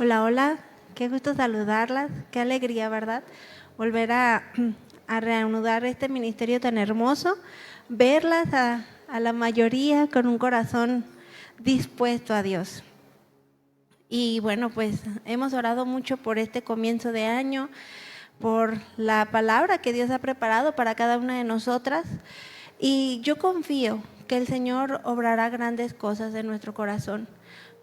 Hola, hola, qué gusto saludarlas, qué alegría, ¿verdad? Volver a reanudar este ministerio tan hermoso, verlas a la mayoría con un corazón dispuesto a Dios. Y bueno, pues hemos orado mucho por este comienzo de año, por la palabra que Dios ha preparado para cada una de nosotras. Y yo confío que el Señor obrará grandes cosas en nuestro corazón.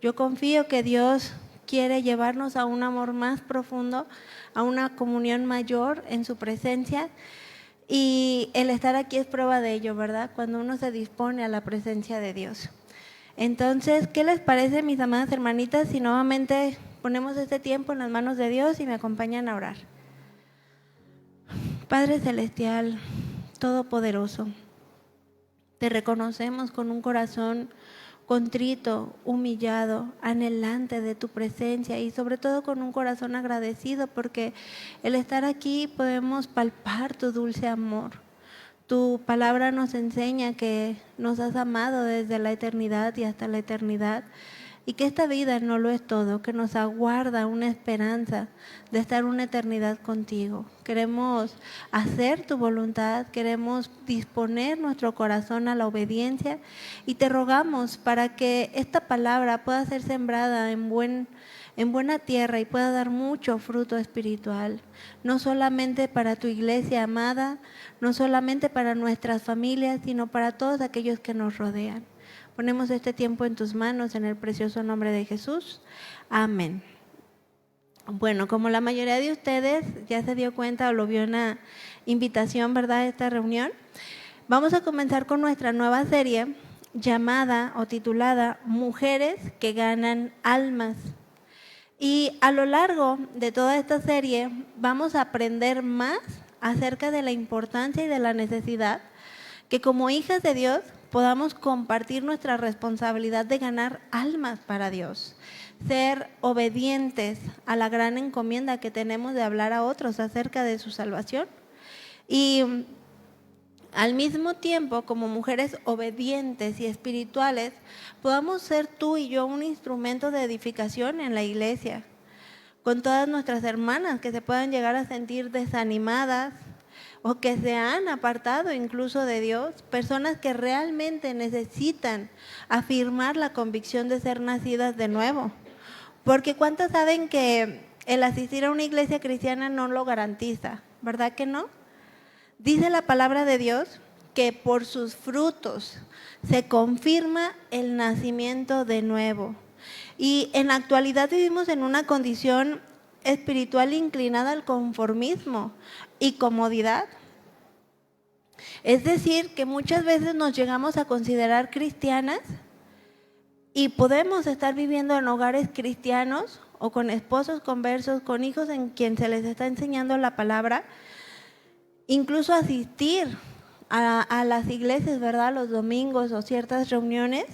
Yo confío que Dios quiere llevarnos a un amor más profundo, a una comunión mayor en su presencia. Y el estar aquí es prueba de ello, ¿verdad? Cuando uno se dispone a la presencia de Dios. Entonces, ¿qué les parece, mis amadas hermanitas, si nuevamente ponemos este tiempo en las manos de Dios y me acompañan a orar? Padre Celestial, Todopoderoso, te reconocemos con un corazón contrito, humillado, anhelante de tu presencia y sobre todo con un corazón agradecido porque el estar aquí podemos palpar tu dulce amor. Tu palabra nos enseña que nos has amado desde la eternidad y hasta la eternidad y que esta vida no lo es todo, que nos aguarda una esperanza de estar una eternidad contigo. Queremos hacer tu voluntad, queremos disponer nuestro corazón a la obediencia y te rogamos para que esta palabra pueda ser sembrada en buena tierra y pueda dar mucho fruto espiritual, no solamente para tu iglesia amada, no solamente para nuestras familias, sino para todos aquellos que nos rodean. Ponemos este tiempo en tus manos en el precioso nombre de Jesús. Amén. Bueno, como la mayoría de ustedes ya se dio cuenta o lo vio en la invitación, ¿verdad?, a esta reunión, vamos a comenzar con nuestra nueva serie llamada o titulada Mujeres que ganan almas. Y a lo largo de toda esta serie vamos a aprender más acerca de la importancia y de la necesidad que como hijas de Dios podamos compartir nuestra responsabilidad de ganar almas para Dios, ser obedientes a la gran encomienda que tenemos de hablar a otros acerca de su salvación. Y al mismo tiempo, como mujeres obedientes y espirituales, podamos ser tú y yo un instrumento de edificación en la iglesia, con todas nuestras hermanas que se puedan llegar a sentir desanimadas o que se han apartado incluso de Dios, personas que realmente necesitan afirmar la convicción de ser nacidas de nuevo. Porque ¿cuántas saben que el asistir a una iglesia cristiana no lo garantiza? ¿Verdad que no? Dice la palabra de Dios que por sus frutos se confirma el nacimiento de nuevo. Y en la actualidad vivimos en una condición espiritual inclinada al conformismo y comodidad. Es decir, que muchas veces nos llegamos a considerar cristianas y podemos estar viviendo en hogares cristianos o con esposos conversos, con hijos en quien se les está enseñando la palabra, incluso asistir a las iglesias, ¿verdad?, los domingos o ciertas reuniones,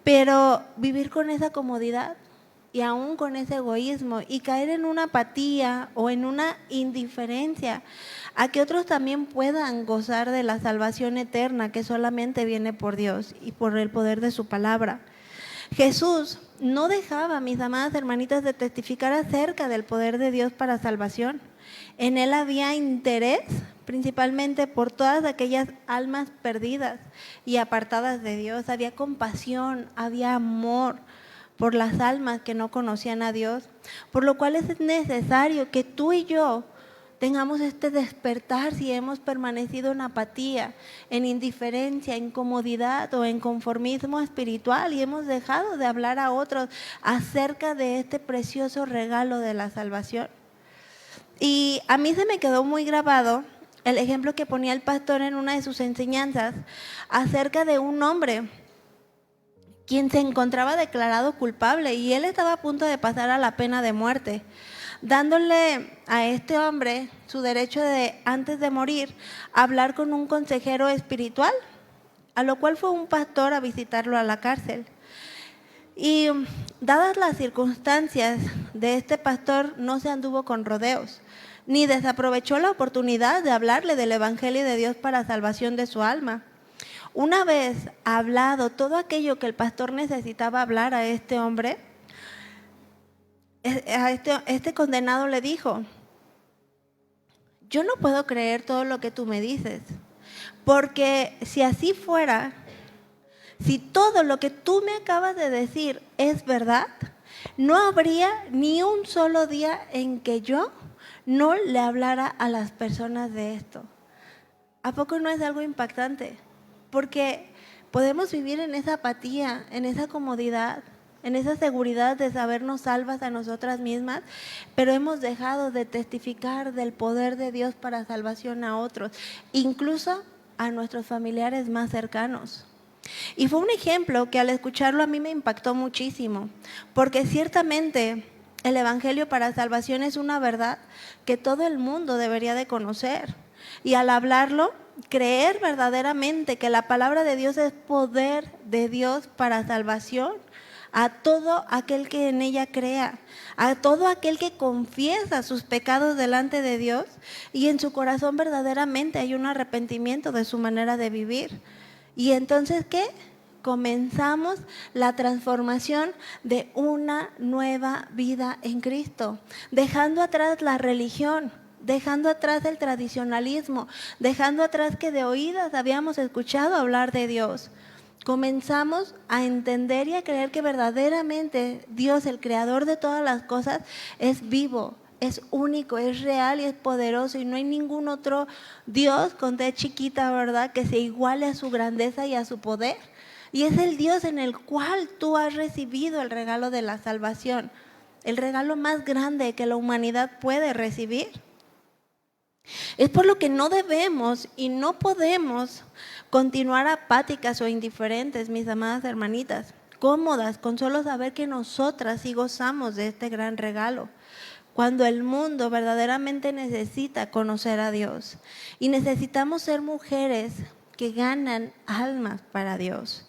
pero vivir con esa comodidad y aún con ese egoísmo y caer en una apatía o en una indiferencia a que otros también puedan gozar de la salvación eterna que solamente viene por Dios y por el poder de su palabra. Jesús no dejaba, mis amadas hermanitas, de testificar acerca del poder de Dios para salvación. En él había interés principalmente por todas aquellas almas perdidas y apartadas de Dios. Había compasión, había amor por las almas que no conocían a Dios, por lo cual es necesario que tú y yo tengamos este despertar si hemos permanecido en apatía, en indiferencia, en comodidad o en conformismo espiritual y hemos dejado de hablar a otros acerca de este precioso regalo de la salvación. Y a mí se me quedó muy grabado el ejemplo que ponía el pastor en una de sus enseñanzas acerca de un hombre quien se encontraba declarado culpable y él estaba a punto de pasar a la pena de muerte, dándole a este hombre su derecho de, antes de morir, hablar con un consejero espiritual, a lo cual fue un pastor a visitarlo a la cárcel. Y dadas las circunstancias de este pastor, no se anduvo con rodeos, ni desaprovechó la oportunidad de hablarle del evangelio de Dios para salvación de su alma. Una vez hablado todo aquello que el pastor necesitaba hablar a este hombre, este condenado le dijo: yo no puedo creer todo lo que tú me dices, porque si así fuera, si todo lo que tú me acabas de decir es verdad, no habría ni un solo día en que yo no le hablara a las personas de esto. ¿A poco no es algo impactante? Porque podemos vivir en esa apatía, en esa comodidad, en esa seguridad de sabernos salvas a nosotras mismas, pero hemos dejado de testificar del poder de Dios para salvación a otros, incluso a nuestros familiares más cercanos. Y fue un ejemplo que al escucharlo a mí me impactó muchísimo, porque ciertamente el Evangelio para salvación es una verdad que todo el mundo debería de conocer. Y al hablarlo, creer verdaderamente que la palabra de Dios es poder de Dios para salvación a todo aquel que en ella crea, a todo aquel que confiesa sus pecados delante de Dios y en su corazón verdaderamente hay un arrepentimiento de su manera de vivir. Y entonces, ¿qué? Comenzamos la transformación de una nueva vida en Cristo, dejando atrás la religión, dejando atrás el tradicionalismo, dejando atrás que de oídas habíamos escuchado hablar de Dios. Comenzamos a entender y a creer que verdaderamente Dios, el creador de todas las cosas, es vivo, es único, es real y es poderoso, y no hay ningún otro Dios con D chiquita, ¿verdad?, que se iguale a su grandeza y a su poder. Y es el Dios en el cual tú has recibido el regalo de la salvación, el regalo más grande que la humanidad puede recibir. Es por lo que no debemos y no podemos continuar apáticas o indiferentes, mis amadas hermanitas, cómodas con solo saber que nosotras sí gozamos de este gran regalo, cuando el mundo verdaderamente necesita conocer a Dios. Y necesitamos ser mujeres que ganan almas para Dios.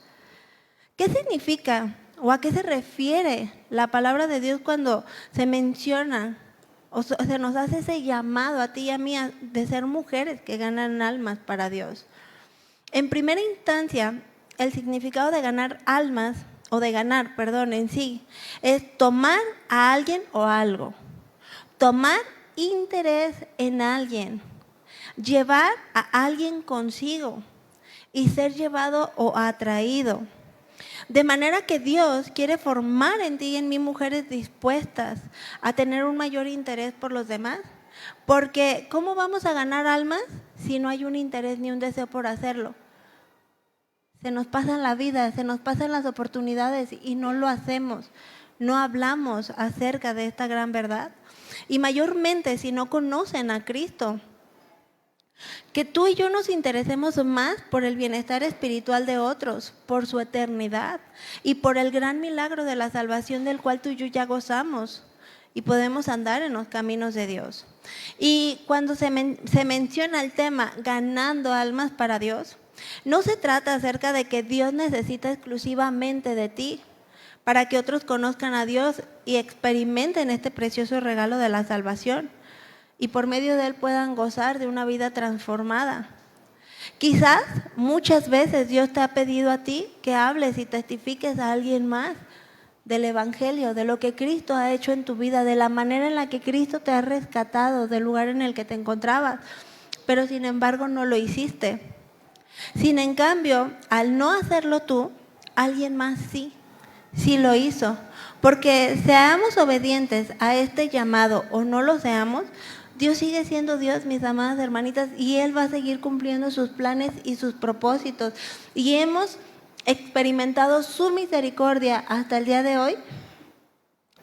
¿Qué significa o a qué se refiere la palabra de Dios cuando se menciona o se nos hace ese llamado a ti y a mí de ser mujeres que ganan almas para Dios? En primera instancia, el significado de ganar almas, o de ganar, perdón, en sí, es tomar a alguien o algo, tomar interés en alguien, llevar a alguien consigo y ser llevado o atraído. De manera que Dios quiere formar en ti y en mí mujeres dispuestas a tener un mayor interés por los demás. Porque ¿cómo vamos a ganar almas si no hay un interés ni un deseo por hacerlo? Se nos pasa la vida, se nos pasan las oportunidades y no lo hacemos. No hablamos acerca de esta gran verdad. Y mayormente si no conocen a Cristo. Que tú y yo nos interesemos más por el bienestar espiritual de otros, por su eternidad y por el gran milagro de la salvación del cual tú y yo ya gozamos y podemos andar en los caminos de Dios. Y cuando se menciona el tema ganando almas para Dios, no se trata acerca de que Dios necesita exclusivamente de ti para que otros conozcan a Dios y experimenten este precioso regalo de la salvación y por medio de él puedan gozar de una vida transformada. Quizás muchas veces Dios te ha pedido a ti que hables y testifiques a alguien más del Evangelio, de lo que Cristo ha hecho en tu vida, de la manera en la que Cristo te ha rescatado del lugar en el que te encontrabas, pero sin embargo no lo hiciste. Sin en cambio, al no hacerlo tú, alguien más sí lo hizo. Porque seamos obedientes a este llamado o no lo seamos, Dios sigue siendo Dios, mis amadas hermanitas, y Él va a seguir cumpliendo sus planes y sus propósitos. Y hemos experimentado su misericordia hasta el día de hoy,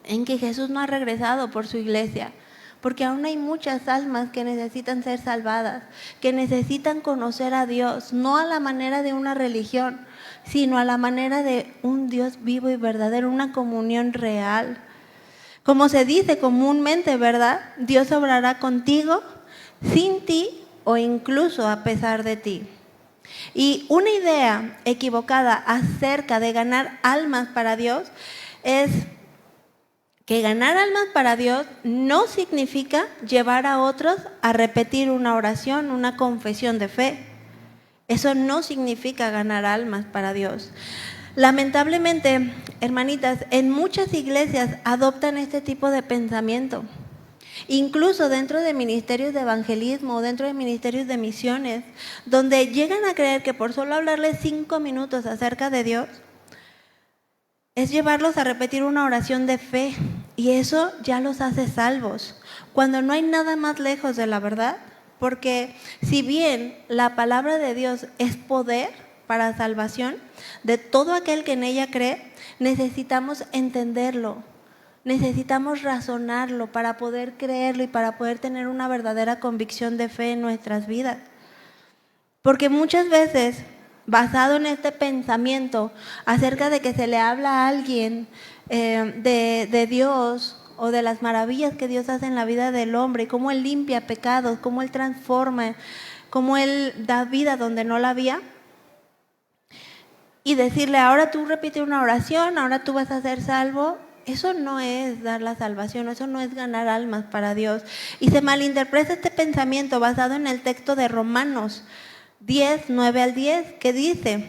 en que Jesús no ha regresado por su iglesia, porque aún hay muchas almas que necesitan ser salvadas, que necesitan conocer a Dios, no a la manera de una religión, sino a la manera de un Dios vivo y verdadero, una comunión real. Como se dice comúnmente, ¿verdad? Dios obrará contigo, sin ti o incluso a pesar de ti. Y una idea equivocada acerca de ganar almas para Dios es que ganar almas para Dios no significa llevar a otros a repetir una oración, una confesión de fe. Eso no significa ganar almas para Dios. Lamentablemente, hermanitas, en muchas iglesias adoptan este tipo de pensamiento. Incluso dentro de ministerios de evangelismo, dentro de ministerios de misiones, donde llegan a creer que por solo hablarles 5 minutos acerca de Dios, es llevarlos a repetir una oración de fe, y eso ya los hace salvos, cuando no hay nada más lejos de la verdad, porque si bien la palabra de Dios es poder para salvación de todo aquel que en ella cree, necesitamos entenderlo, necesitamos razonarlo para poder creerlo y para poder tener una verdadera convicción de fe en nuestras vidas. Porque muchas veces, basado en este pensamiento acerca de que se le habla a alguien de Dios o de las maravillas que Dios hace en la vida del hombre, cómo Él limpia pecados, cómo Él transforma, cómo Él da vida donde no la había, y decirle, ahora tú repite una oración, ahora tú vas a ser salvo, eso no es dar la salvación, eso no es ganar almas para Dios. Y se malinterpreta este pensamiento basado en el texto de Romanos 10, 9 al 10, que dice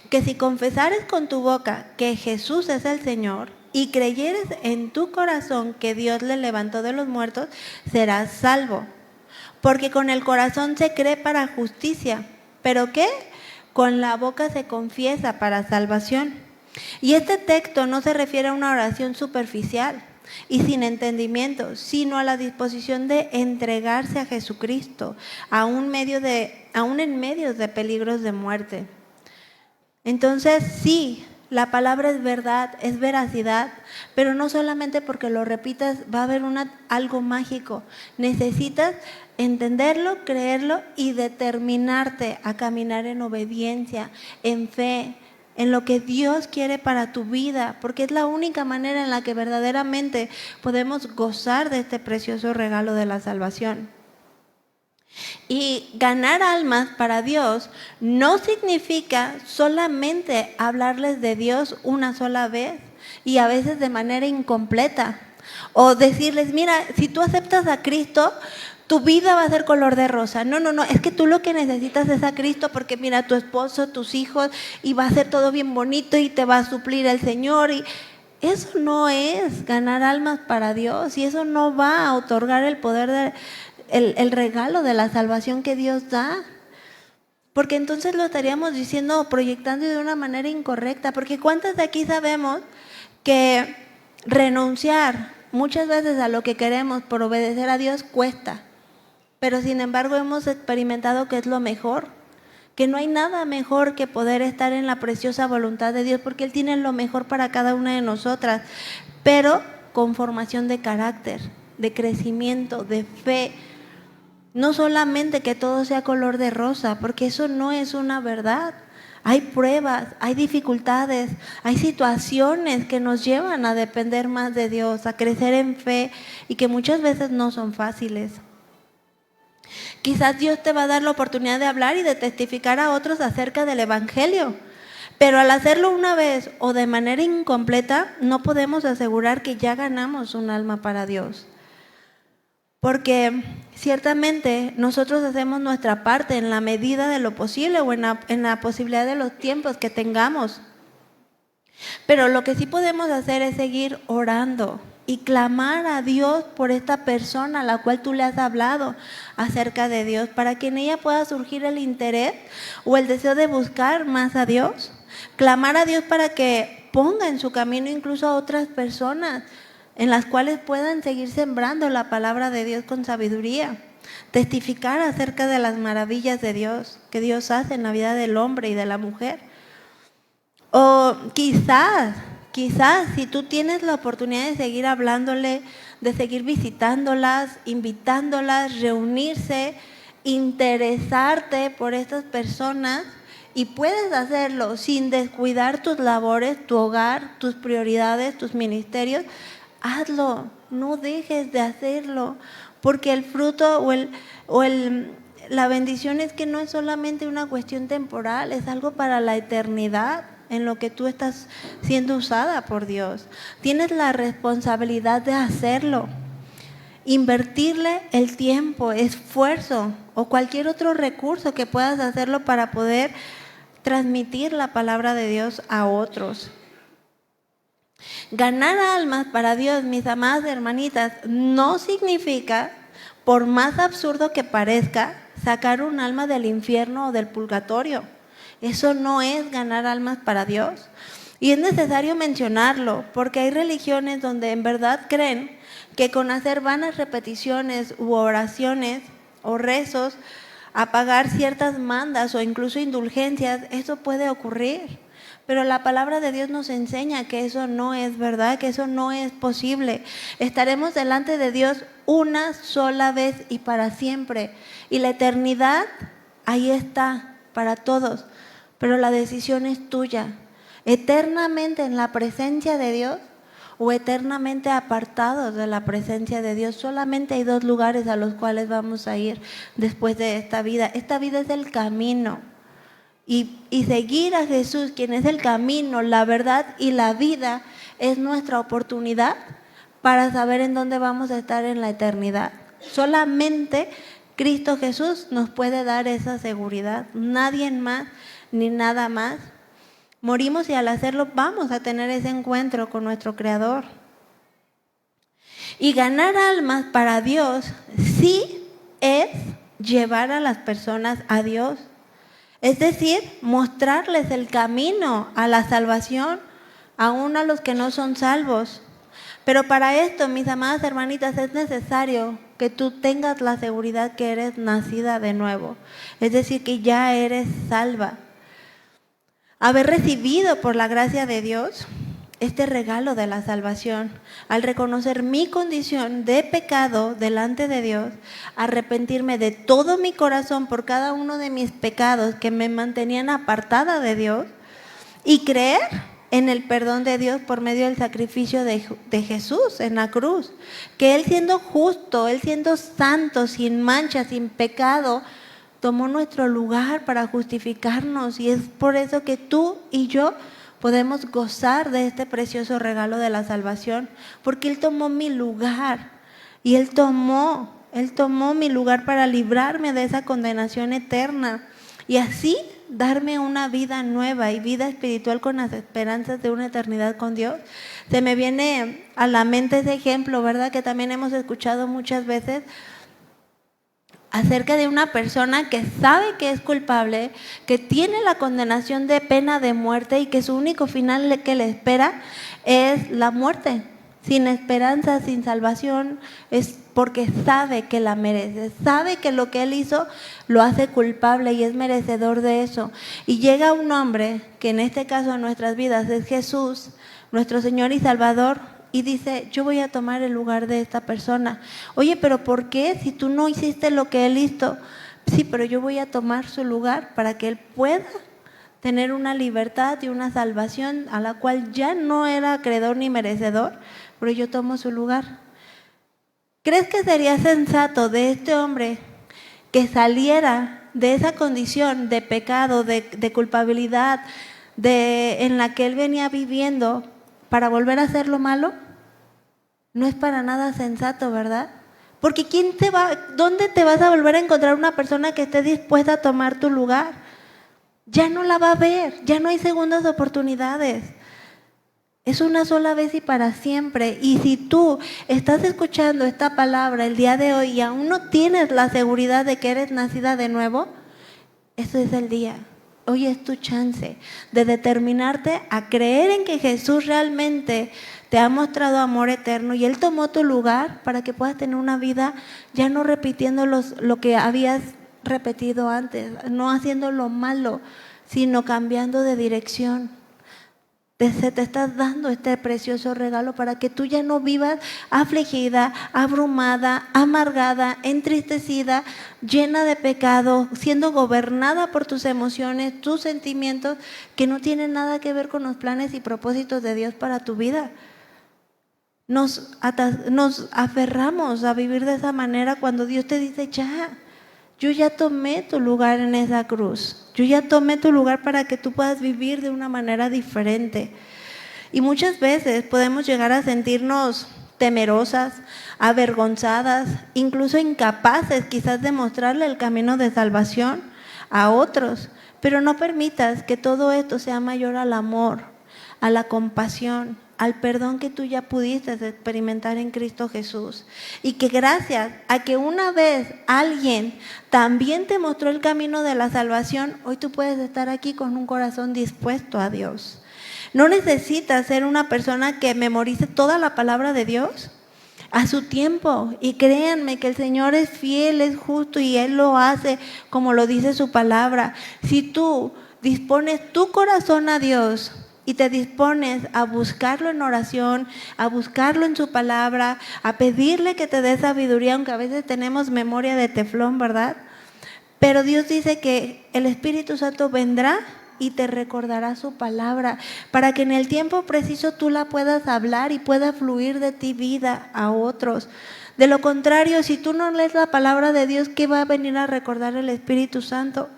que si confesares con tu boca que Jesús es el Señor y creyeres en tu corazón que Dios le levantó de los muertos, serás salvo. Porque con el corazón se cree para justicia, ¿pero qué? Con la boca se confiesa para salvación. Y este texto no se refiere a una oración superficial y sin entendimiento, sino a la disposición de entregarse a Jesucristo, aún en medio de peligros de muerte. Entonces, sí, la palabra es verdad, es veracidad, pero no solamente porque lo repitas va a haber algo mágico. Necesitas entenderlo, creerlo y determinarte a caminar en obediencia, en fe, en lo que Dios quiere para tu vida, porque es la única manera en la que verdaderamente podemos gozar de este precioso regalo de la salvación. Y ganar almas para Dios no significa solamente hablarles de Dios una sola vez y a veces de manera incompleta, o decirles, mira, si tú aceptas a Cristo, tu vida va a ser color de rosa. No, es que tú lo que necesitas es a Cristo, porque mira, tu esposo, tus hijos, y va a ser todo bien bonito y te va a suplir el Señor. Y eso no es ganar almas para Dios, y eso no va a otorgar el poder, el regalo de la salvación que Dios da. Porque entonces lo estaríamos diciendo o proyectando de una manera incorrecta. Porque ¿cuántas de aquí sabemos que renunciar muchas veces a lo que queremos por obedecer a Dios cuesta? Pero sin embargo hemos experimentado que es lo mejor, que no hay nada mejor que poder estar en la preciosa voluntad de Dios, porque Él tiene lo mejor para cada una de nosotras, pero con formación de carácter, de crecimiento, de fe. No solamente que todo sea color de rosa, porque eso no es una verdad. Hay pruebas, hay dificultades, hay situaciones que nos llevan a depender más de Dios, a crecer en fe, y que muchas veces no son fáciles. Quizás Dios te va a dar la oportunidad de hablar y de testificar a otros acerca del Evangelio, pero al hacerlo una vez o de manera incompleta, no podemos asegurar que ya ganamos un alma para Dios. Porque ciertamente nosotros hacemos nuestra parte en la medida de lo posible o en la posibilidad de los tiempos que tengamos. Pero lo que sí podemos hacer es seguir orando y clamar a Dios por esta persona a la cual tú le has hablado acerca de Dios, para que en ella pueda surgir el interés o el deseo de buscar más a Dios. Clamar a Dios para que ponga en su camino incluso a otras personas en las cuales puedan seguir sembrando la palabra de Dios con sabiduría. Testificar acerca de las maravillas de Dios que Dios hace en la vida del hombre y de la mujer. O quizás si tú tienes la oportunidad de seguir hablándole, de seguir visitándolas, invitándolas, reunirse, interesarte por estas personas, y puedes hacerlo sin descuidar tus labores, tu hogar, tus prioridades, tus ministerios, hazlo, no dejes de hacerlo, porque el fruto la bendición es que no es solamente una cuestión temporal, es algo para la eternidad, en lo que tú estás siendo usada por Dios. Tienes la responsabilidad de hacerlo, invertirle el tiempo, esfuerzo o cualquier otro recurso que puedas hacerlo para poder transmitir la palabra de Dios a otros. Ganar almas para Dios, mis amadas hermanitas, no significa, por más absurdo que parezca, sacar un alma del infierno o del purgatorio. Eso no es ganar almas para Dios. Y es necesario mencionarlo, porque hay religiones donde en verdad creen que con hacer vanas repeticiones u oraciones o rezos, a pagar ciertas mandas o incluso indulgencias, eso puede ocurrir. Pero la palabra de Dios nos enseña que eso no es verdad, que eso no es posible. Estaremos delante de Dios una sola vez y para siempre. Y la eternidad ahí está para todos, pero la decisión es tuya. Eternamente en la presencia de Dios o eternamente apartados de la presencia de Dios. Solamente hay 2 lugares a los cuales vamos a ir después de esta vida. Esta vida es el camino. Y seguir a Jesús, quien es el camino, la verdad y la vida, es nuestra oportunidad para saber en dónde vamos a estar en la eternidad. Solamente Cristo Jesús nos puede dar esa seguridad. Nadie más ni nada más. Morimos y al hacerlo vamos a tener ese encuentro con nuestro Creador. Y ganar almas para Dios sí es llevar a las personas a Dios. Es decir, mostrarles el camino a la salvación, aún a los que no son salvos. Pero para esto, mis amadas hermanitas, es necesario que tú tengas la seguridad que eres nacida de nuevo. Es decir, que ya eres salva. Haber recibido por la gracia de Dios este regalo de la salvación, al reconocer mi condición de pecado delante de Dios, arrepentirme de todo mi corazón por cada uno de mis pecados que me mantenían apartada de Dios y creer en el perdón de Dios por medio del sacrificio de Jesús en la cruz, que Él siendo justo, Él siendo santo, sin mancha, sin pecado, tomó nuestro lugar para justificarnos, y es por eso que tú y yo podemos gozar de este precioso regalo de la salvación, porque Él tomó mi lugar y Él tomó mi lugar para librarme de esa condenación eterna y así darme una vida nueva y vida espiritual con las esperanzas de una eternidad con Dios. Se me viene a la mente ese ejemplo, ¿verdad? Que también hemos escuchado muchas veces, acerca de una persona que sabe que es culpable, que tiene la condenación de pena de muerte y que su único final que le espera es la muerte, sin esperanza, sin salvación, es porque sabe que la merece, sabe que lo que él hizo lo hace culpable y es merecedor de eso. Y llega un hombre, que en este caso en nuestras vidas es Jesús, nuestro Señor y Salvador, y dice, yo voy a tomar el lugar de esta persona. Oye, pero ¿por qué? Si tú no hiciste lo que él hizo. Sí, pero yo voy a tomar su lugar para que él pueda tener una libertad y una salvación a la cual ya no era acreedor ni merecedor, pero yo tomo su lugar. ¿Crees que sería sensato de este hombre que saliera de esa condición de pecado, de culpabilidad, en la que él venía viviendo, para volver a hacer lo malo? No es para nada sensato, ¿verdad? Porque ¿dónde te vas a volver a encontrar una persona que esté dispuesta a tomar tu lugar? Ya no la va a ver, ya no hay segundas oportunidades. Es una sola vez y para siempre. Y si tú estás escuchando esta palabra el día de hoy y aún no tienes la seguridad de que eres nacida de nuevo, ese es el día. Hoy es tu chance de determinarte a creer en que Jesús realmente te ha mostrado amor eterno y Él tomó tu lugar para que puedas tener una vida ya no repitiendo lo que habías repetido antes, no haciendo lo malo, sino cambiando de dirección. Te estás dando este precioso regalo para que tú ya no vivas afligida, abrumada, amargada, entristecida, llena de pecado, siendo gobernada por tus emociones, tus sentimientos, que no tienen nada que ver con los planes y propósitos de Dios para tu vida. Nos aferramos a vivir de esa manera cuando Dios te dice, yo ya tomé tu lugar en esa cruz. Yo ya tomé tu lugar para que tú puedas vivir de una manera diferente. Y muchas veces podemos llegar a sentirnos temerosas, avergonzadas, incluso incapaces quizás de mostrarle el camino de salvación a otros. Pero no permitas que todo esto sea mayor al amor, a la compasión, al perdón que tú ya pudiste experimentar en Cristo Jesús. Y que gracias a que una vez alguien también te mostró el camino de la salvación, hoy tú puedes estar aquí con un corazón dispuesto a Dios. No necesitas ser una persona que memorice toda la palabra de Dios a su tiempo. Y créanme que el Señor es fiel, es justo y Él lo hace como lo dice su palabra. Si tú dispones tu corazón a Dios y te dispones a buscarlo en oración, a buscarlo en su palabra, a pedirle que te dé sabiduría, aunque a veces tenemos memoria de teflón, ¿verdad? Pero Dios dice que el Espíritu Santo vendrá y te recordará su palabra para que en el tiempo preciso tú la puedas hablar y pueda fluir de ti vida a otros. De lo contrario, si tú no lees la palabra de Dios, ¿qué va a venir a recordar el Espíritu Santo?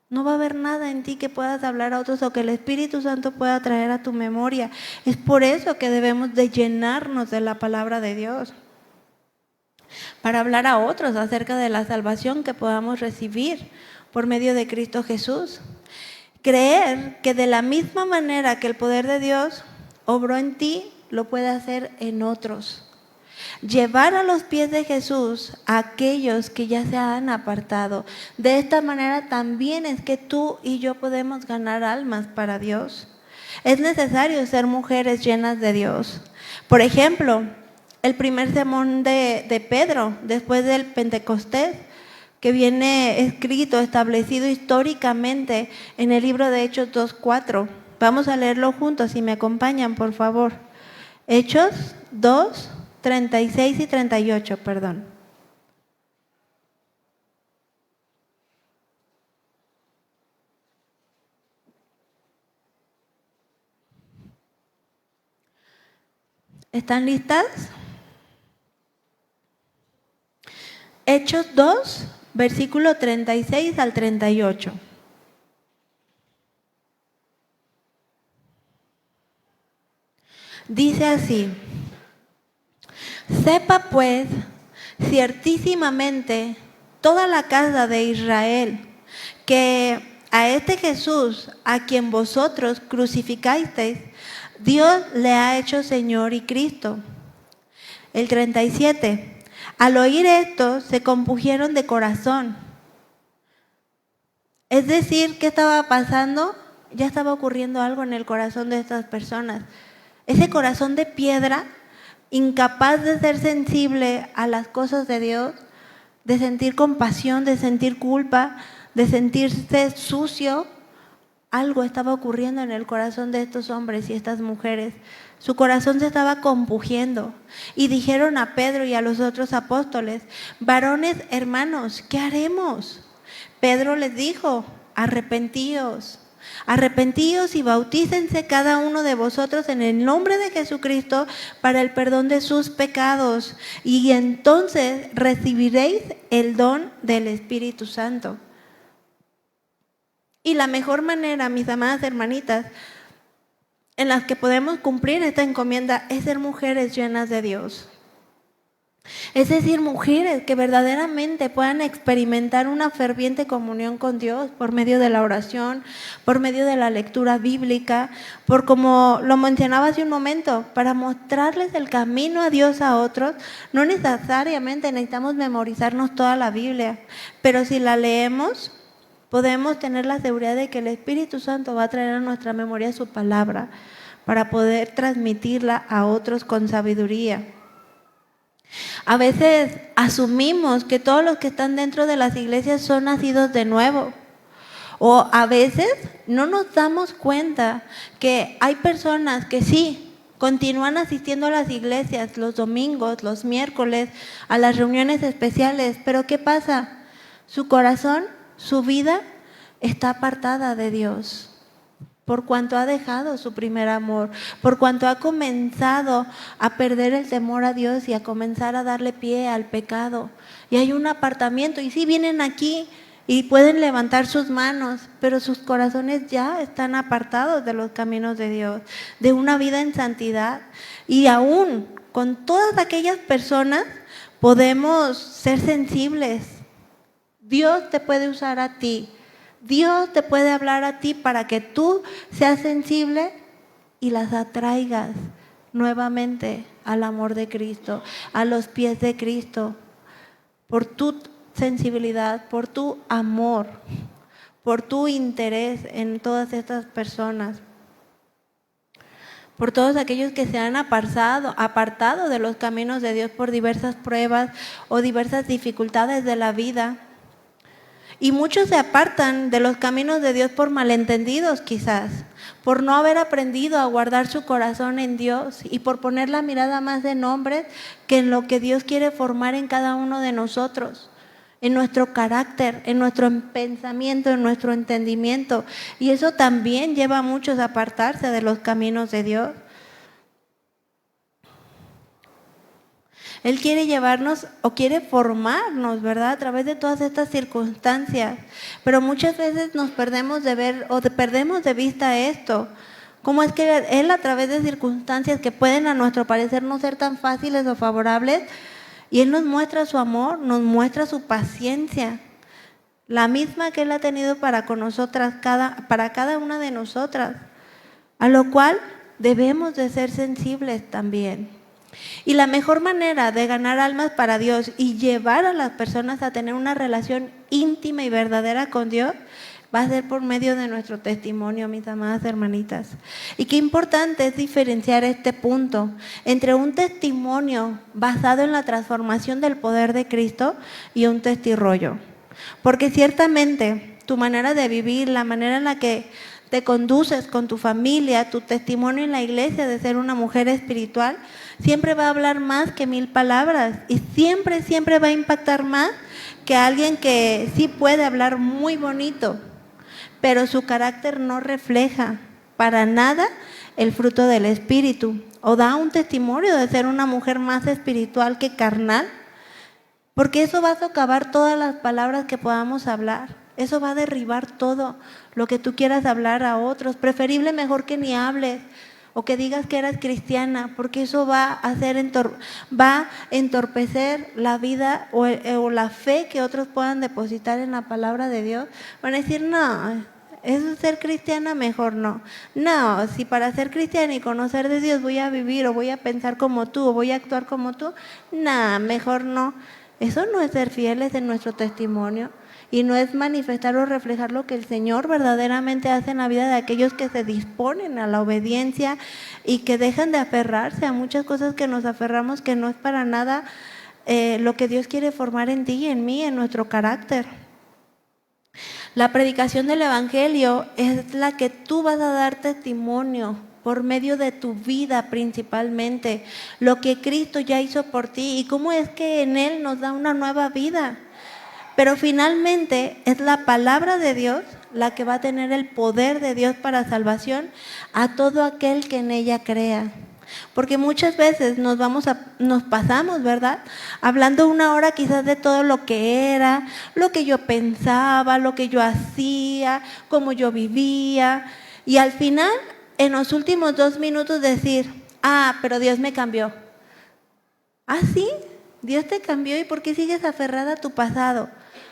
No va a haber nada en ti que puedas hablar a otros o que el Espíritu Santo pueda traer a tu memoria. Es por eso que debemos de llenarnos de la palabra de Dios, para hablar a otros acerca de la salvación que podamos recibir por medio de Cristo Jesús. Creer que de la misma manera que el poder de Dios obró en ti, lo puede hacer en otros. Llevar a los pies de Jesús a aquellos que ya se han apartado. De esta manera también es que tú y yo podemos ganar almas para Dios. Es necesario ser mujeres llenas de Dios. Por ejemplo, el primer sermón de Pedro, después del Pentecostés, que viene escrito, establecido históricamente en el libro de Hechos 2:4. Vamos a leerlo juntos, si me acompañan, por favor. Hechos 2:36 y 38, perdón. ¿Están listas? Hechos 2, versículo 36 al 38. Dice así: sepa pues ciertísimamente toda la casa de Israel que a este Jesús, a quien vosotros crucificasteis, Dios le ha hecho Señor y Cristo. El 37. Al oír esto, se compungieron de corazón. Es decir, ¿qué estaba pasando? Ya estaba ocurriendo algo en el corazón de estas personas. Ese corazón de piedra, incapaz de ser sensible a las cosas de Dios, de sentir compasión, de sentir culpa, de sentirse sucio, algo estaba ocurriendo en el corazón de estos hombres y estas mujeres. Su corazón se estaba compungiendo. Y dijeron a Pedro y a los otros apóstoles: varones hermanos, ¿qué haremos? Pedro les dijo: arrepentíos. Arrepentíos y bautícense cada uno de vosotros en el nombre de Jesucristo para el perdón de sus pecados, y entonces recibiréis el don del Espíritu Santo. Y la mejor manera, mis amadas hermanitas, en las que podemos cumplir esta encomienda es ser mujeres llenas de Dios. Es decir, mujeres que verdaderamente puedan experimentar una ferviente comunión con Dios por medio de la oración, por medio de la lectura bíblica, por, como lo mencionaba hace un momento, para mostrarles el camino a Dios a otros. No necesariamente necesitamos memorizarnos toda la Biblia, pero si la leemos, podemos tener la seguridad de que el Espíritu Santo va a traer a nuestra memoria su palabra para poder transmitirla a otros con sabiduría. A veces asumimos que todos los que están dentro de las iglesias son nacidos de nuevo. O a veces no nos damos cuenta que hay personas que sí, continúan asistiendo a las iglesias los domingos, los miércoles, a las reuniones especiales. Pero ¿qué pasa? Su corazón, su vida está apartada de Dios, por cuanto ha dejado su primer amor, por cuanto ha comenzado a perder el temor a Dios y a comenzar a darle pie al pecado. Y hay un apartamiento, y sí vienen aquí y pueden levantar sus manos, pero sus corazones ya están apartados de los caminos de Dios, de una vida en santidad. Y aún con todas aquellas personas podemos ser sensibles. Dios te puede usar a ti Dios te puede hablar a ti para que tú seas sensible y las atraigas nuevamente al amor de Cristo, a los pies de Cristo, por tu sensibilidad, por tu amor, por tu interés en todas estas personas, por todos aquellos que se han apartado de los caminos de Dios por diversas pruebas o diversas dificultades de la vida. Y muchos se apartan de los caminos de Dios por malentendidos quizás, por no haber aprendido a guardar su corazón en Dios y por poner la mirada más en hombres que en lo que Dios quiere formar en cada uno de nosotros, en nuestro carácter, en nuestro pensamiento, en nuestro entendimiento. Y eso también lleva a muchos a apartarse de los caminos de Dios. Él quiere llevarnos o quiere formarnos, ¿verdad? A través de todas estas circunstancias. Pero muchas veces nos perdemos de ver o perdemos de vista esto. Cómo es que Él, a través de circunstancias que pueden a nuestro parecer no ser tan fáciles o favorables, y Él nos muestra su amor, nos muestra su paciencia, la misma que Él ha tenido para con nosotras, para cada una de nosotras, a lo cual debemos de ser sensibles también. Y la mejor manera de ganar almas para Dios y llevar a las personas a tener una relación íntima y verdadera con Dios va a ser por medio de nuestro testimonio, mis amadas hermanitas. Y qué importante es diferenciar este punto entre un testimonio basado en la transformación del poder de Cristo y un testirollo. Porque ciertamente tu manera de vivir, la manera en la que te conduces con tu familia, tu testimonio en la iglesia de ser una mujer espiritual, siempre va a hablar más que 1000 palabras y siempre va a impactar más que alguien que sí puede hablar muy bonito, pero su carácter no refleja para nada el fruto del Espíritu o da un testimonio de ser una mujer más espiritual que carnal, porque eso va a socavar todas las palabras que podamos hablar. Eso va a derribar todo lo que tú quieras hablar a otros. Preferible mejor que ni hables o que digas que eras cristiana, porque eso va a entorpecer la vida o la fe que otros puedan depositar en la palabra de Dios. Van a decir, no, eso es ser cristiana, mejor no. No, si para ser cristiana y conocer de Dios voy a vivir o voy a pensar como tú o voy a actuar como tú, no, mejor no. Eso no es ser fieles en nuestro testimonio. Y no es manifestar o reflejar lo que el Señor verdaderamente hace en la vida de aquellos que se disponen a la obediencia y que dejan de aferrarse a muchas cosas que nos aferramos, que no es para nada lo que Dios quiere formar en ti y en mí, en nuestro carácter. La predicación del Evangelio es la que tú vas a dar testimonio por medio de tu vida principalmente, lo que Cristo ya hizo por ti y cómo es que en Él nos da una nueva vida. Pero finalmente es la palabra de Dios la que va a tener el poder de Dios para salvación a todo aquel que en ella crea. Porque muchas veces nos pasamos, ¿verdad? Hablando una hora quizás de todo lo que era, lo que yo pensaba, lo que yo hacía, cómo yo vivía. Y al final, en los últimos 2 minutos decir, pero Dios me cambió. ¿Ah, sí? Dios te cambió, ¿y por qué sigues aferrada a tu pasado?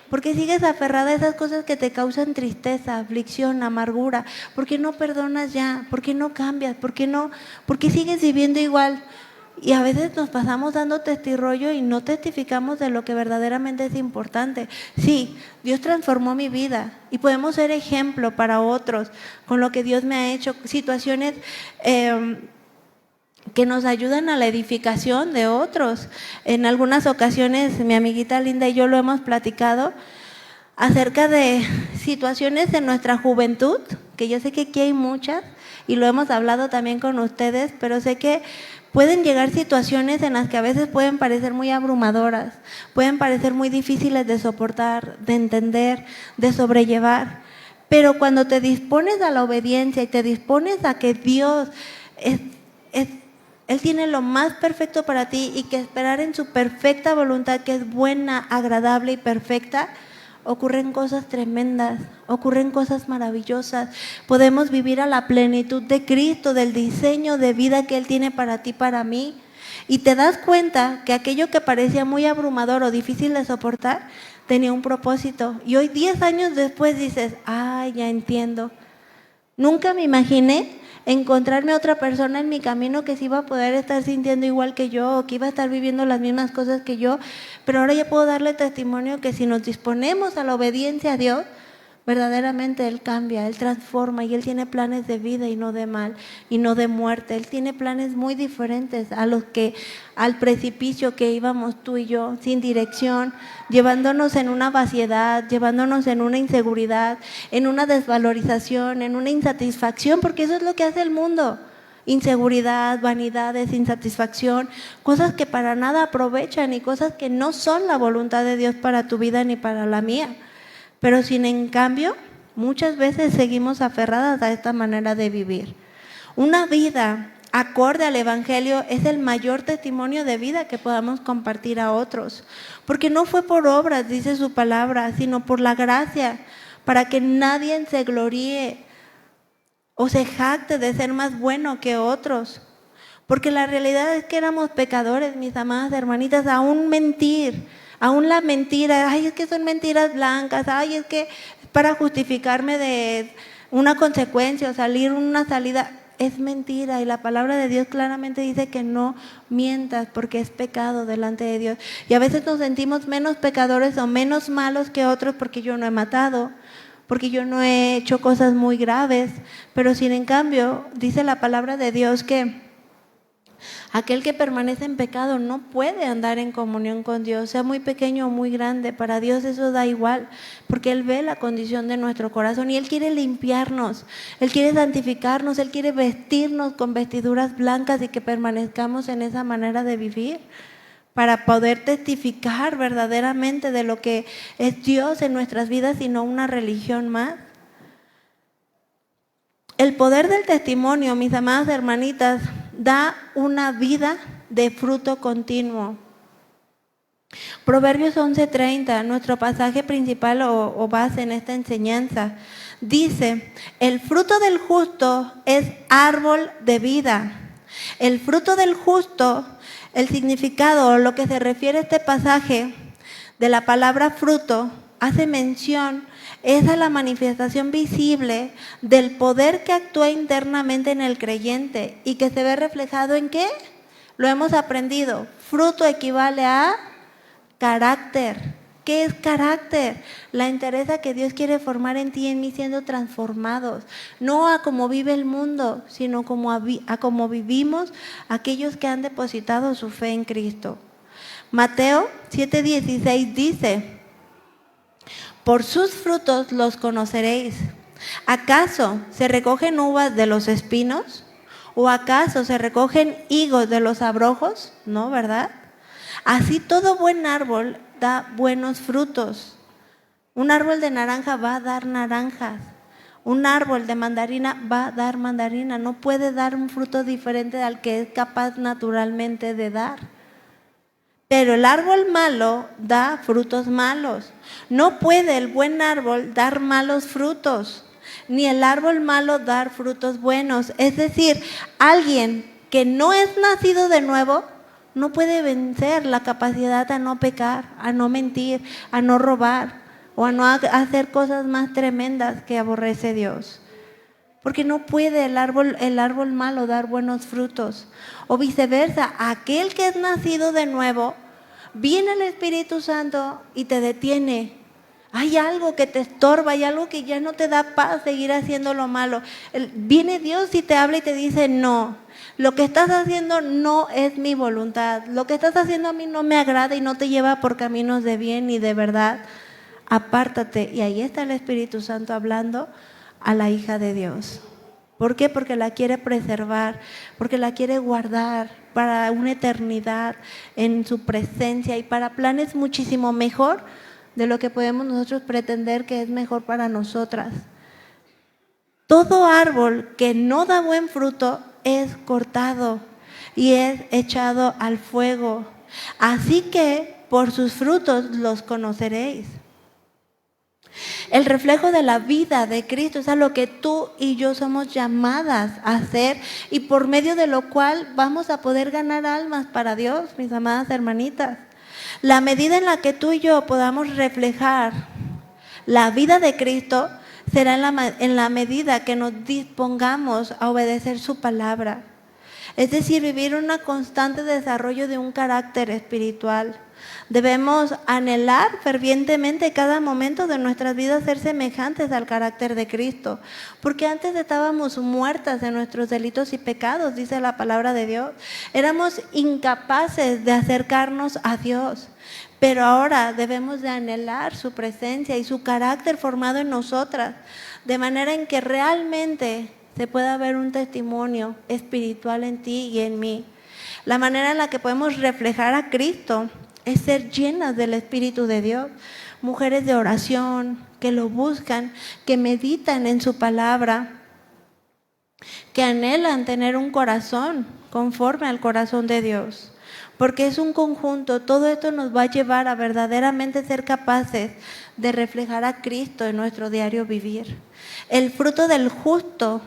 ¿Por qué sigues aferrada a esas cosas que te causan tristeza, aflicción, amargura? ¿Por qué no perdonas ya? ¿Por qué no cambias? ¿Por qué sigues viviendo igual? Y a veces nos pasamos dando testirollo y no testificamos de lo que verdaderamente es importante. Sí, Dios transformó mi vida y podemos ser ejemplo para otros con lo que Dios me ha hecho. Situaciones que nos ayudan a la edificación de otros. En algunas ocasiones mi amiguita Linda y yo lo hemos platicado acerca de situaciones en nuestra juventud, que yo sé que aquí hay muchas y lo hemos hablado también con ustedes, pero sé que pueden llegar situaciones en las que a veces pueden parecer muy abrumadoras, pueden parecer muy difíciles de soportar, de entender, de sobrellevar, pero cuando te dispones a la obediencia y te dispones a que Dios Él tiene lo más perfecto para ti y que esperar en su perfecta voluntad, que es buena, agradable y perfecta, ocurren cosas tremendas, ocurren cosas maravillosas. Podemos vivir a la plenitud de Cristo, del diseño de vida que Él tiene para ti, para mí. Y te das cuenta que aquello que parecía muy abrumador o difícil de soportar, tenía un propósito. Y hoy 10 años después dices, ay, ya entiendo. Nunca me imaginé encontrarme a otra persona en mi camino que se iba a poder estar sintiendo igual que yo, o que iba a estar viviendo las mismas cosas que yo, pero ahora ya puedo darle testimonio que si nos disponemos a la obediencia a Dios, verdaderamente Él cambia, Él transforma y Él tiene planes de vida y no de mal y no de muerte. Él tiene planes muy diferentes a los que al precipicio que íbamos tú y yo, sin dirección, llevándonos en una vaciedad, llevándonos en una inseguridad, en una desvalorización, en una insatisfacción, porque eso es lo que hace el mundo. Inseguridad, vanidades, insatisfacción, cosas que para nada aprovechan y cosas que no son la voluntad de Dios para tu vida ni para la mía. Pero sin en cambio, muchas veces seguimos aferradas a esta manera de vivir. Una vida acorde al Evangelio es el mayor testimonio de vida que podamos compartir a otros. Porque no fue por obras, dice su palabra, sino por la gracia, para que nadie se gloríe o se jacte de ser más bueno que otros. Porque la realidad es que éramos pecadores, mis amadas hermanitas, aún la mentira, ay, es que son mentiras blancas, ay, es que para justificarme de una consecuencia o salir una salida, es mentira. Y la palabra de Dios claramente dice que no mientas porque es pecado delante de Dios. Y a veces nos sentimos menos pecadores o menos malos que otros porque yo no he matado, porque yo no he hecho cosas muy graves, pero sin en cambio, dice la palabra de Dios que aquel que permanece en pecado no puede andar en comunión con Dios, sea muy pequeño o muy grande. Para Dios eso da igual, porque Él ve la condición de nuestro corazón y Él quiere limpiarnos, Él quiere santificarnos, Él quiere vestirnos con vestiduras blancas y que permanezcamos en esa manera de vivir, para poder testificar verdaderamente de lo que es Dios en nuestras vidas y no una religión más. El poder del testimonio, mis amadas hermanitas, da una vida de fruto continuo. Proverbios 11:30, nuestro pasaje principal o base en esta enseñanza, dice: el fruto del justo es árbol de vida. El fruto del justo, el significado o lo que se refiere a este pasaje de la palabra fruto, hace mención es a la manifestación visible del poder que actúa internamente en el creyente y que se ve reflejado ¿en qué? Lo hemos aprendido. Fruto equivale a carácter. ¿Qué es carácter? La entereza que Dios quiere formar en ti y en mí siendo transformados. No a cómo vive el mundo, sino a cómo vivimos aquellos que han depositado su fe en Cristo. Mateo 7:16 dice: por sus frutos los conoceréis. ¿Acaso se recogen uvas de los espinos? ¿O acaso se recogen higos de los abrojos? No, ¿verdad? Así todo buen árbol da buenos frutos. Un árbol de naranja va a dar naranjas. Un árbol de mandarina va a dar mandarina. No puede dar un fruto diferente al que es capaz naturalmente de dar. Pero el árbol malo da frutos malos. No puede el buen árbol dar malos frutos, ni el árbol malo dar frutos buenos. Es decir, alguien que no es nacido de nuevo no puede vencer la capacidad a no pecar, a no mentir, a no robar o a no hacer cosas más tremendas que aborrece Dios. Porque no puede el árbol malo dar buenos frutos. O viceversa, aquel que es nacido de nuevo, viene el Espíritu Santo y te detiene. Hay algo que te estorba, hay algo que ya no te da paz seguir haciendo lo malo. Viene Dios y te habla y te dice: no, lo que estás haciendo no es mi voluntad. Lo que estás haciendo a mí no me agrada y no te lleva por caminos de bien y de verdad. Apártate. Y ahí está el Espíritu Santo hablando a la hija de Dios. ¿Por qué? Porque la quiere preservar, porque la quiere guardar para una eternidad en su presencia y para planes muchísimo mejor de lo que podemos nosotros pretender que es mejor para nosotras. Todo árbol que no da buen fruto es cortado y es echado al fuego. Así que por sus frutos los conoceréis. El reflejo de la vida de Cristo es a lo que tú y yo somos llamadas a hacer y por medio de lo cual vamos a poder ganar almas para Dios, mis amadas hermanitas. La medida en la que tú y yo podamos reflejar la vida de Cristo será en la medida que nos dispongamos a obedecer su palabra. Es decir, vivir un constante desarrollo de un carácter espiritual. Debemos anhelar fervientemente cada momento de nuestras vidas ser semejantes al carácter de Cristo, porque antes estábamos muertas en nuestros delitos y pecados, dice la palabra de Dios. Éramos incapaces de acercarnos a Dios, pero ahora debemos de anhelar su presencia y su carácter formado en nosotras, de manera en que realmente se pueda ver un testimonio espiritual en ti y en mí. La manera en la que podemos reflejar a Cristo es ser llenas del Espíritu de Dios, mujeres de oración, que lo buscan, que meditan en su palabra, que anhelan tener un corazón conforme al corazón de Dios. Porque es un conjunto, todo esto nos va a llevar a verdaderamente ser capaces de reflejar a Cristo en nuestro diario vivir. El fruto del justo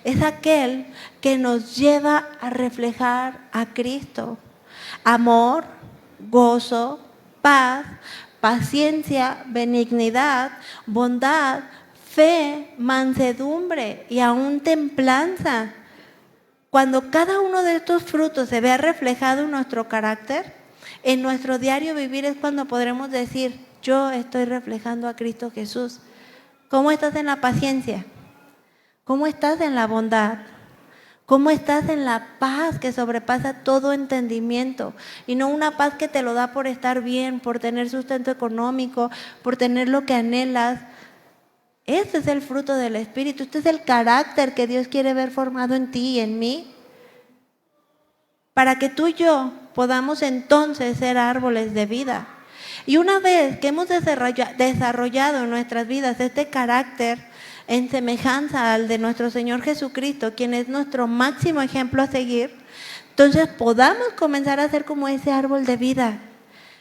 es aquel que nos lleva a reflejar a Cristo. Amor, gozo, paz, paciencia, benignidad, bondad, fe, mansedumbre y aún templanza. Cuando cada uno de estos frutos se vea reflejado en nuestro carácter, en nuestro diario vivir es cuando podremos decir, yo estoy reflejando a Cristo Jesús. ¿Cómo estás en la paciencia? ¿Cómo estás en la bondad? ¿Cómo estás en la paz que sobrepasa todo entendimiento? Y no una paz que te lo da por estar bien, por tener sustento económico, por tener lo que anhelas. Este es el fruto del Espíritu, este es el carácter que Dios quiere ver formado en ti y en mí. Para que tú y yo podamos entonces ser árboles de vida. Y una vez que hemos desarrollado en nuestras vidas este carácter en semejanza al de nuestro Señor Jesucristo, quien es nuestro máximo ejemplo a seguir, entonces podamos comenzar a ser como ese árbol de vida.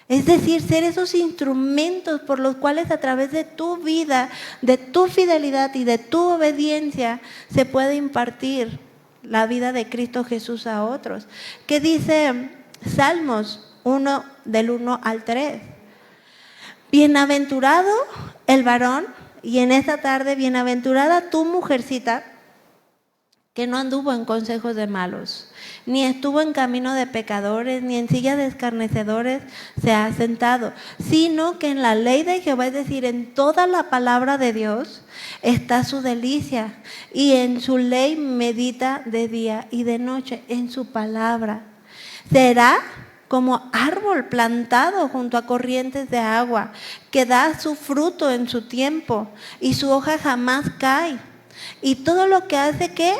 Es decir, ser esos instrumentos por los cuales a través de tu vida, de tu fidelidad y de tu obediencia se puede impartir la vida de Cristo Jesús a otros. ¿Qué dice Salmos 1 del 1 al 3? Bienaventurado el varón, y en esta tarde, bienaventurada tu mujercita, que no anduvo en consejos de malos, ni estuvo en camino de pecadores, ni en silla de escarnecedores se ha sentado, sino que en la ley de Jehová, es decir, en toda la palabra de Dios, está su delicia, y en su ley medita de día y de noche, en su palabra. Será como árbol plantado junto a corrientes de agua, que da su fruto en su tiempo, y su hoja jamás cae. Y todo lo que hace, ¿qué?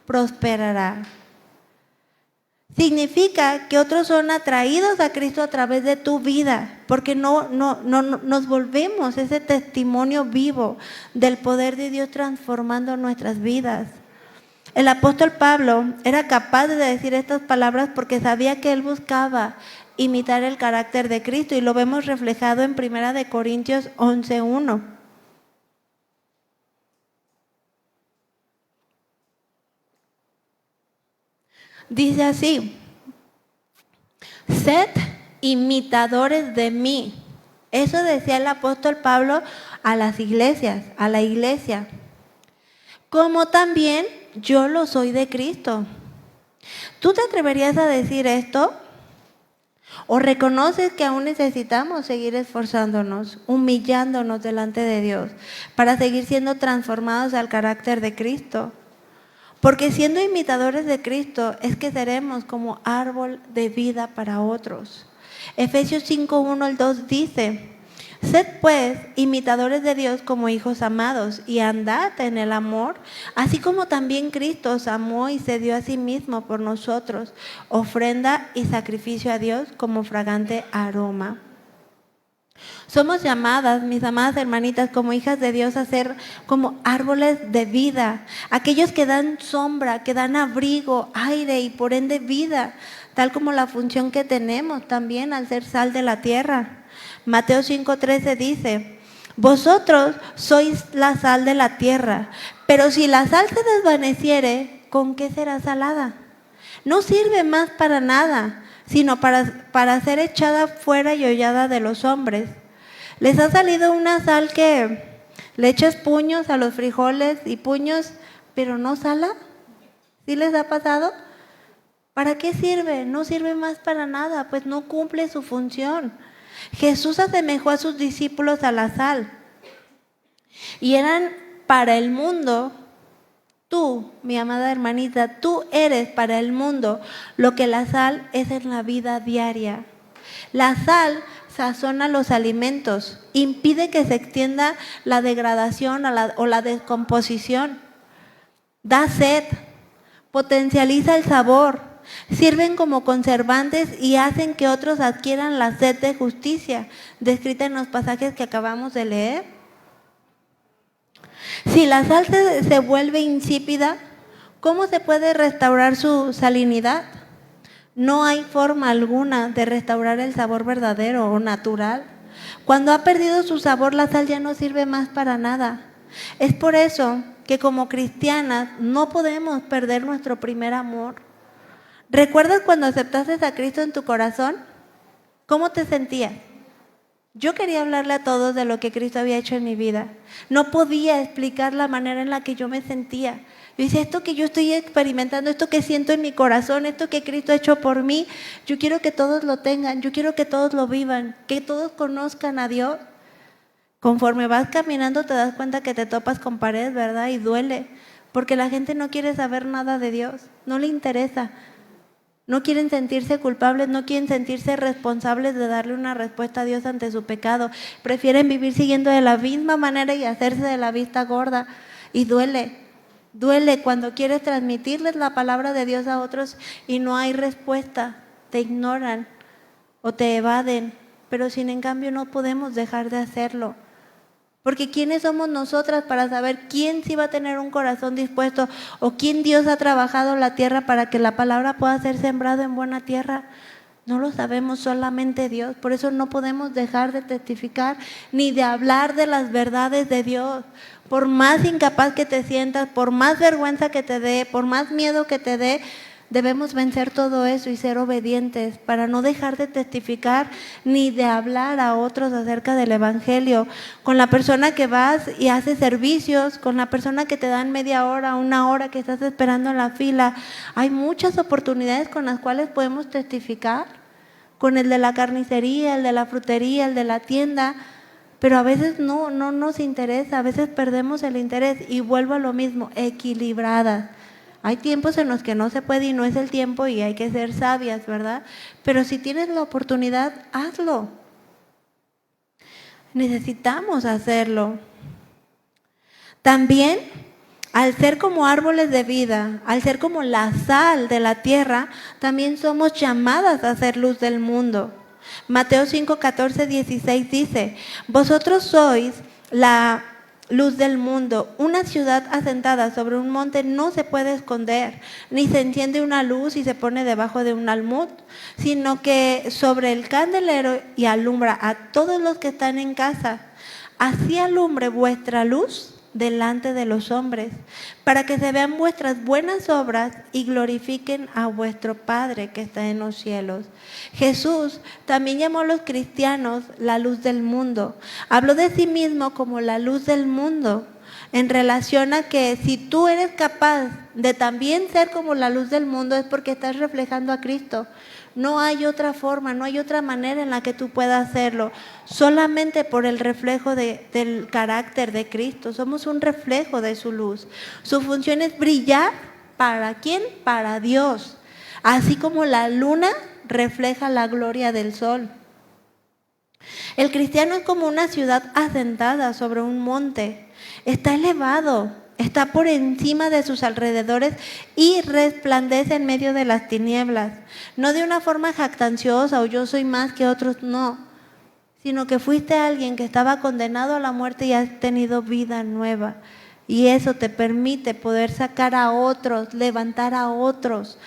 Prosperará. Significa que otros son atraídos a Cristo a través de tu vida, porque no nos volvemos ese testimonio vivo del poder de Dios transformando nuestras vidas. El apóstol Pablo era capaz de decir estas palabras porque sabía que él buscaba imitar el carácter de Cristo, y lo vemos reflejado en 1 Corintios 11:1. Dice así: sed imitadores de mí. Eso decía el apóstol Pablo a las iglesias, a la iglesia. Como también yo lo soy de Cristo. ¿Tú te atreverías a decir esto? ¿O reconoces que aún necesitamos seguir esforzándonos, humillándonos delante de Dios para seguir siendo transformados al carácter de Cristo? Porque siendo imitadores de Cristo es que seremos como árbol de vida para otros. Efesios 5:1 al 2 dice: sed pues imitadores de Dios como hijos amados, y andad en el amor, así como también Cristo os amó y se dio a sí mismo por nosotros, ofrenda y sacrificio a Dios como fragante aroma. Somos llamadas, mis amadas hermanitas, como hijas de Dios, a ser como árboles de vida, aquellos que dan sombra, que dan abrigo, aire y por ende vida, tal como la función que tenemos también al ser sal de la tierra. Mateo 5:13 dice: vosotros sois la sal de la tierra, pero si la sal se desvaneciere, ¿con qué será salada? No sirve más para nada, sino para ser echada fuera y hollada de los hombres. ¿Les ha salido una sal que le echas puños a los frijoles y puños, pero no sala? ¿Sí les ha pasado? ¿Para qué sirve? No sirve más para nada, pues no cumple su función. Jesús asemejó a sus discípulos a la sal y eran para el mundo. Tú, mi amada hermanita, tú eres para el mundo lo que la sal es en la vida diaria. La sal sazona los alimentos, impide que se extienda la degradación o la descomposición, da sed, potencializa el sabor, sirven como conservantes y hacen que otros adquieran la sed de justicia, descrita en los pasajes que acabamos de leer. Si la sal se vuelve insípida, ¿cómo se puede restaurar su salinidad? No hay forma alguna de restaurar el sabor verdadero o natural. Cuando ha perdido su sabor, la sal ya no sirve más para nada. Es por eso que como cristianas no podemos perder nuestro primer amor. ¿Recuerdas cuando aceptaste a Cristo en tu corazón? ¿Cómo te sentías? Yo quería hablarle a todos de lo que Cristo había hecho en mi vida. No podía explicar la manera en la que yo me sentía. Yo decía, esto que yo estoy experimentando, esto que siento en mi corazón, esto que Cristo ha hecho por mí, yo quiero que todos lo tengan, yo quiero que todos lo vivan, que todos conozcan a Dios. Conforme vas caminando te das cuenta que te topas con pared, ¿verdad? Y duele, porque la gente no quiere saber nada de Dios, no le interesa. No quieren sentirse culpables, no quieren sentirse responsables de darle una respuesta a Dios ante su pecado. Prefieren vivir siguiendo de la misma manera y hacerse de la vista gorda. Y duele cuando quieres transmitirles la palabra de Dios a otros y no hay respuesta. Te ignoran o te evaden, pero sin en cambio no podemos dejar de hacerlo. Porque ¿quiénes somos nosotras para saber quién sí va a tener un corazón dispuesto o quién Dios ha trabajado la tierra para que la palabra pueda ser sembrada en buena tierra? No lo sabemos, solamente Dios. Por eso no podemos dejar de testificar ni de hablar de las verdades de Dios. Por más incapaz que te sientas, por más vergüenza que te dé, por más miedo que te dé, debemos vencer todo eso y ser obedientes para no dejar de testificar ni de hablar a otros acerca del Evangelio. Con la persona que vas y haces servicios, con la persona que te dan media hora, una hora que estás esperando en la fila, hay muchas oportunidades con las cuales podemos testificar. Con el de la carnicería, el de la frutería, el de la tienda, pero a veces no nos interesa, a veces perdemos el interés y vuelvo a lo mismo, equilibradas. Hay tiempos en los que no se puede y no es el tiempo y hay que ser sabias, ¿verdad? Pero si tienes la oportunidad, hazlo. Necesitamos hacerlo. También, al ser como árboles de vida, al ser como la sal de la tierra, también somos llamadas a ser luz del mundo. Mateo 5, 14, 16 dice, vosotros sois la luz del mundo. Una ciudad asentada sobre un monte no se puede esconder, ni se enciende una luz y se pone debajo de un almud, sino que sobre el candelero y alumbra a todos los que están en casa. Así alumbre vuestra luz delante de los hombres, para que se vean vuestras buenas obras y glorifiquen a vuestro Padre que está en los cielos. Jesús también llamó a los cristianos la luz del mundo. Habló de sí mismo como la luz del mundo, en relación a que si tú eres capaz de también ser como la luz del mundo es porque estás reflejando a Cristo. No hay otra forma, no hay otra manera en la que tú puedas hacerlo, solamente por el reflejo del carácter de Cristo. Somos un reflejo de su luz. Su función es brillar, ¿para quién? Para Dios. Así como la luna refleja la gloria del sol. El cristiano es como una ciudad asentada sobre un monte. Está elevado, está por encima de sus alrededores y resplandece en medio de las tinieblas. No de una forma jactanciosa o yo soy más que otros, no. Sino que fuiste alguien que estaba condenado a la muerte y has tenido vida nueva. Y eso te permite poder sacar a otros, levantar a otros,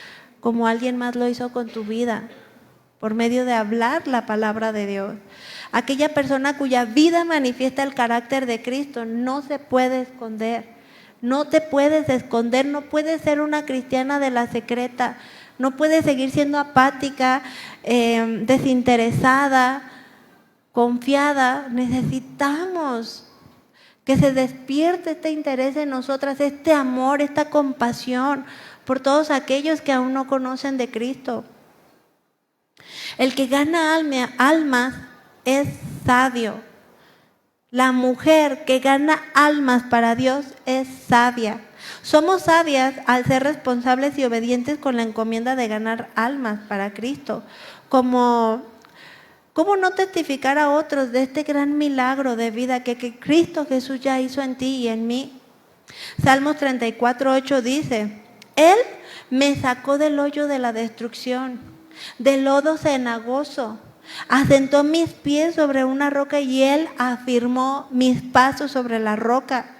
como alguien más lo hizo con tu vida, por medio de hablar la palabra de Dios. Aquella persona cuya vida manifiesta el carácter de Cristo no se puede esconder. No te puedes esconder, no puedes ser una cristiana de la secreta. No puedes seguir siendo apática, desinteresada, confiada. Necesitamos que se despierte este interés en nosotras, este amor, esta compasión por todos aquellos que aún no conocen de Cristo. El que gana almas es sabio. La mujer que gana almas para Dios es sabia. Somos sabias al ser responsables y obedientes con la encomienda de ganar almas para Cristo. ¿Cómo no testificar a otros de este gran milagro de vida que Cristo Jesús ya hizo en ti y en mí? Salmos 34:8 dice: Él me sacó del hoyo de la destrucción, del lodo cenagoso. Asentó mis pies sobre una roca y Él afirmó mis pasos sobre la roca.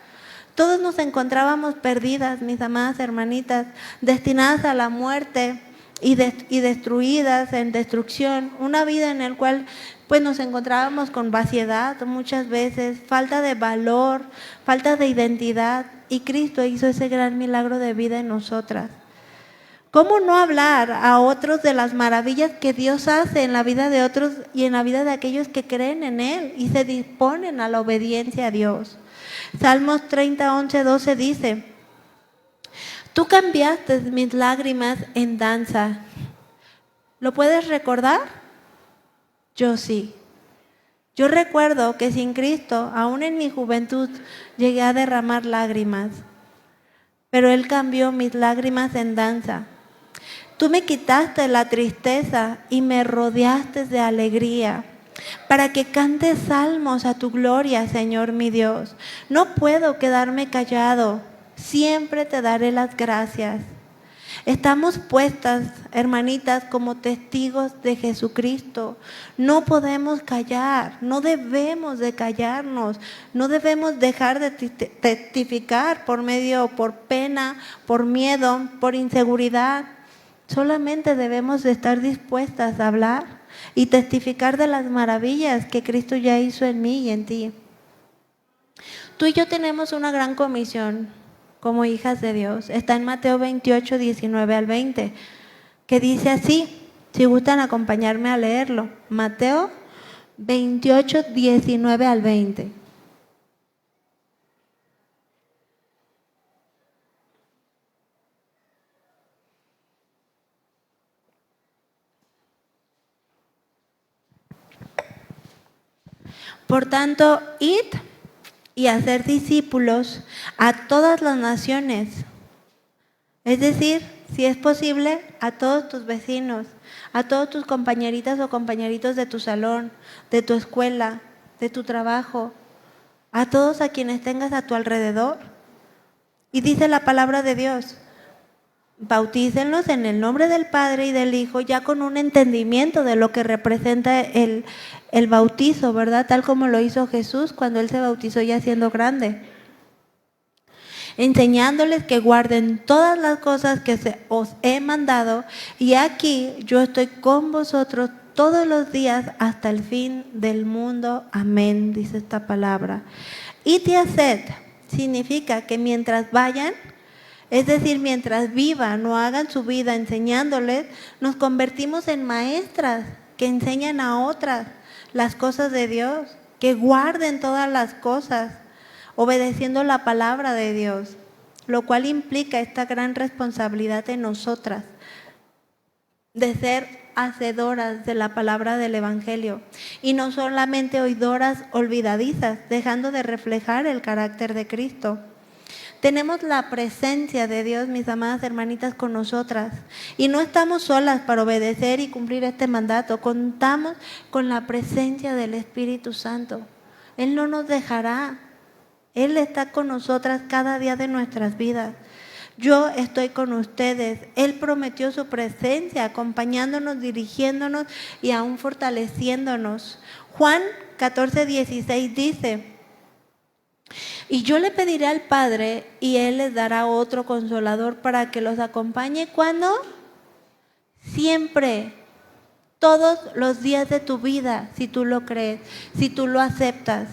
Todos nos encontrábamos perdidas, mis amadas hermanitas, destinadas a la muerte y destruidas en destrucción. Una vida en la cual pues nos encontrábamos con vaciedad muchas veces, falta de valor, falta de identidad. Y Cristo hizo ese gran milagro de vida en nosotras. ¿Cómo no hablar a otros de las maravillas que Dios hace en la vida de otros y en la vida de aquellos que creen en Él y se disponen a la obediencia a Dios? Salmos 30:11-12 dice: Tú cambiaste mis lágrimas en danza. ¿Lo puedes recordar? Yo sí. Yo recuerdo que sin Cristo, aún en mi juventud, llegué a derramar lágrimas. Pero Él cambió mis lágrimas en danza. Tú me quitaste la tristeza y me rodeaste de alegría, para que cantes salmos a tu gloria, Señor mi Dios. No puedo quedarme callado, siempre te daré las gracias. Estamos puestas, hermanitas, como testigos de Jesucristo. No podemos callar, no debemos de callarnos, no debemos dejar de testificar por pena, por miedo, por inseguridad. Solamente debemos de estar dispuestas a hablar y testificar de las maravillas que Cristo ya hizo en mí y en ti. Tú y yo tenemos una gran comisión como hijas de Dios. Está en Mateo 28:19-20, que dice así, si gustan acompañarme a leerlo. Mateo 28:19-20. Por tanto, id y hacer discípulos a todas las naciones. Es decir, si es posible, a todos tus vecinos, a todos tus compañeritas o compañeritos de tu salón, de tu escuela, de tu trabajo, a todos a quienes tengas a tu alrededor. Y dice la palabra de Dios: bautícenlos en el nombre del Padre y del Hijo, ya con un entendimiento de lo que representa el bautizo, ¿verdad? Tal como lo hizo Jesús cuando Él se bautizó ya siendo grande. Enseñándoles que guarden todas las cosas que os he mandado, y aquí yo estoy con vosotros todos los días hasta el fin del mundo. Amén, dice esta palabra. Id y haced significa que mientras vayan, es decir, mientras vivan o hagan su vida enseñándoles, nos convertimos en maestras que enseñan a otras las cosas de Dios, que guarden todas las cosas, obedeciendo la palabra de Dios, lo cual implica esta gran responsabilidad en nosotras, de ser hacedoras de la palabra del Evangelio y no solamente oidoras olvidadizas, dejando de reflejar el carácter de Cristo. Tenemos la presencia de Dios, mis amadas hermanitas, con nosotras. Y no estamos solas para obedecer y cumplir este mandato. Contamos con la presencia del Espíritu Santo. Él no nos dejará. Él está con nosotras cada día de nuestras vidas. Yo estoy con ustedes. Él prometió su presencia, acompañándonos, dirigiéndonos y aún fortaleciéndonos. Juan 14:16 dice: y yo le pediré al Padre y Él les dará otro consolador para que los acompañe. ¿Cuándo? Siempre, todos los días de tu vida, si tú lo crees, si tú lo aceptas.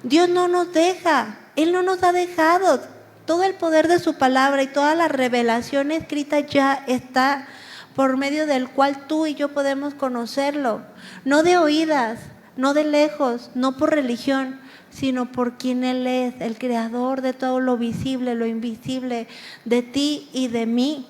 Dios no nos deja, Él no nos ha dejado. Todo el poder de su palabra y toda la revelación escrita ya está por medio del cual tú y yo podemos conocerlo, no de oídas, no de lejos, no por religión, sino por quien Él es, el creador de todo lo visible, lo invisible, de ti y de mí.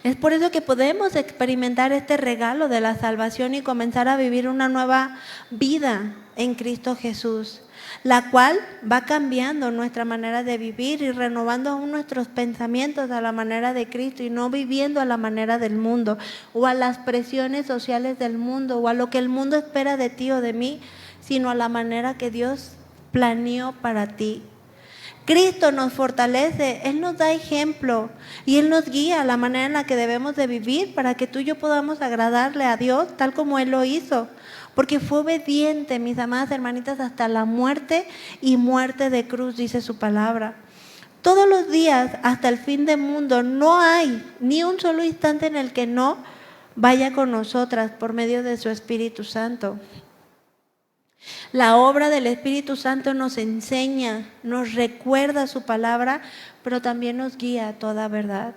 Es por eso que podemos experimentar este regalo de la salvación y comenzar a vivir una nueva vida en Cristo Jesús, la cual va cambiando nuestra manera de vivir y renovando aún nuestros pensamientos a la manera de Cristo y no viviendo a la manera del mundo o a las presiones sociales del mundo o a lo que el mundo espera de ti o de mí, sino a la manera que Dios planeó para ti. Cristo nos fortalece, Él nos da ejemplo y Él nos guía a la manera en la que debemos de vivir para que tú y yo podamos agradarle a Dios tal como Él lo hizo. Porque fue obediente, mis amadas hermanitas, hasta la muerte y muerte de cruz, dice su palabra. Todos los días, hasta el fin del mundo, no hay ni un solo instante en el que no vaya con nosotras por medio de su Espíritu Santo. La obra del Espíritu Santo nos enseña, nos recuerda su palabra, pero también nos guía a toda verdad.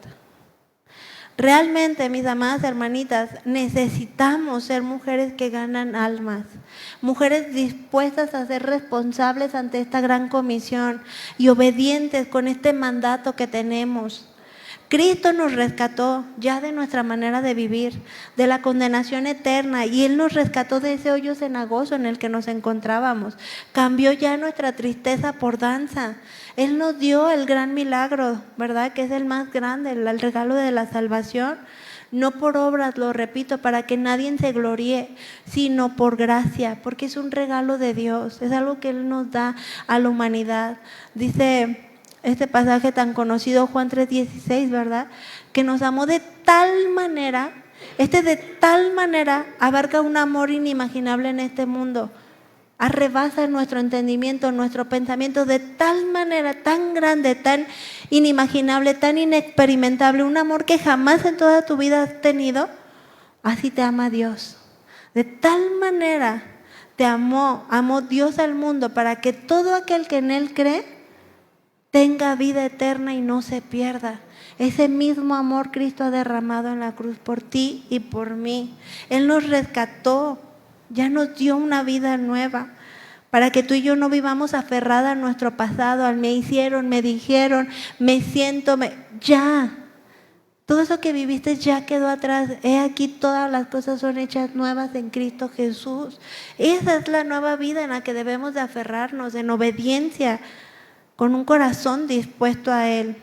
Realmente, mis amadas hermanitas, necesitamos ser mujeres que ganan almas, mujeres dispuestas a ser responsables ante esta gran comisión y obedientes con este mandato que tenemos. Cristo nos rescató ya de nuestra manera de vivir, de la condenación eterna, y Él nos rescató de ese hoyo cenagoso en el que nos encontrábamos. Cambió ya nuestra tristeza por danza. Él nos dio el gran milagro, ¿verdad? Que es el más grande, el regalo de la salvación. No por obras, lo repito, para que nadie se gloríe, sino por gracia, porque es un regalo de Dios, es algo que Él nos da a la humanidad. Dice este pasaje tan conocido, Juan 3:16, ¿verdad? Que nos amó de tal manera, de tal manera abarca un amor inimaginable en este mundo. Arrebasa nuestro entendimiento, nuestro pensamiento de tal manera, tan grande, tan inimaginable, tan inexperimentable, un amor que jamás en toda tu vida has tenido. Así te ama Dios. De tal manera te amó Dios al mundo para que todo aquel que en Él cree tenga vida eterna y no se pierda. Ese mismo amor Cristo ha derramado en la cruz por ti y por mí. Él nos rescató, ya nos dio una vida nueva, para que tú y yo no vivamos aferradas a nuestro pasado, al me hicieron, me dijeron, me siento, ya. Todo eso que viviste ya quedó atrás. He aquí todas las cosas son hechas nuevas en Cristo Jesús. Esa es la nueva vida en la que debemos de aferrarnos, en obediencia, con un corazón dispuesto a Él.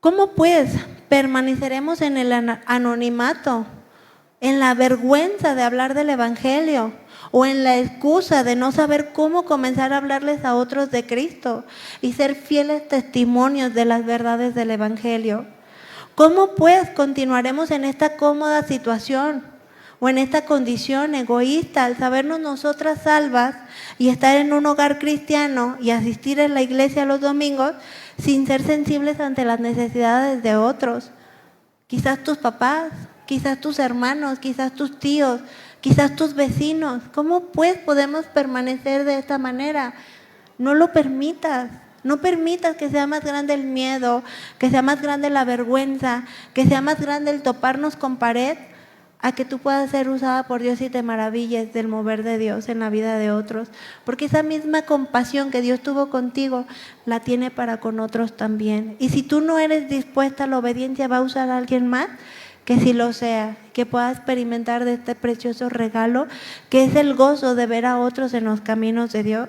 ¿Cómo pues permaneceremos en el anonimato, en la vergüenza de hablar del Evangelio o en la excusa de no saber cómo comenzar a hablarles a otros de Cristo y ser fieles testimonios de las verdades del Evangelio? ¿Cómo pues continuaremos en esta cómoda situación o en esta condición egoísta al sabernos nosotras salvas y estar en un hogar cristiano y asistir a la iglesia los domingos sin ser sensibles ante las necesidades de otros? Quizás tus papás, quizás tus hermanos, quizás tus tíos, quizás tus vecinos. ¿Cómo pues podemos permanecer de esta manera? No lo permitas. No permitas que sea más grande el miedo, que sea más grande la vergüenza, que sea más grande el toparnos con pared, a que tú puedas ser usada por Dios y te maravilles del mover de Dios en la vida de otros. Porque esa misma compasión que Dios tuvo contigo, la tiene para con otros también. Y si tú no eres dispuesta a la obediencia, va a usar a alguien más que sí lo sea, que pueda experimentar de este precioso regalo, que es el gozo de ver a otros en los caminos de Dios.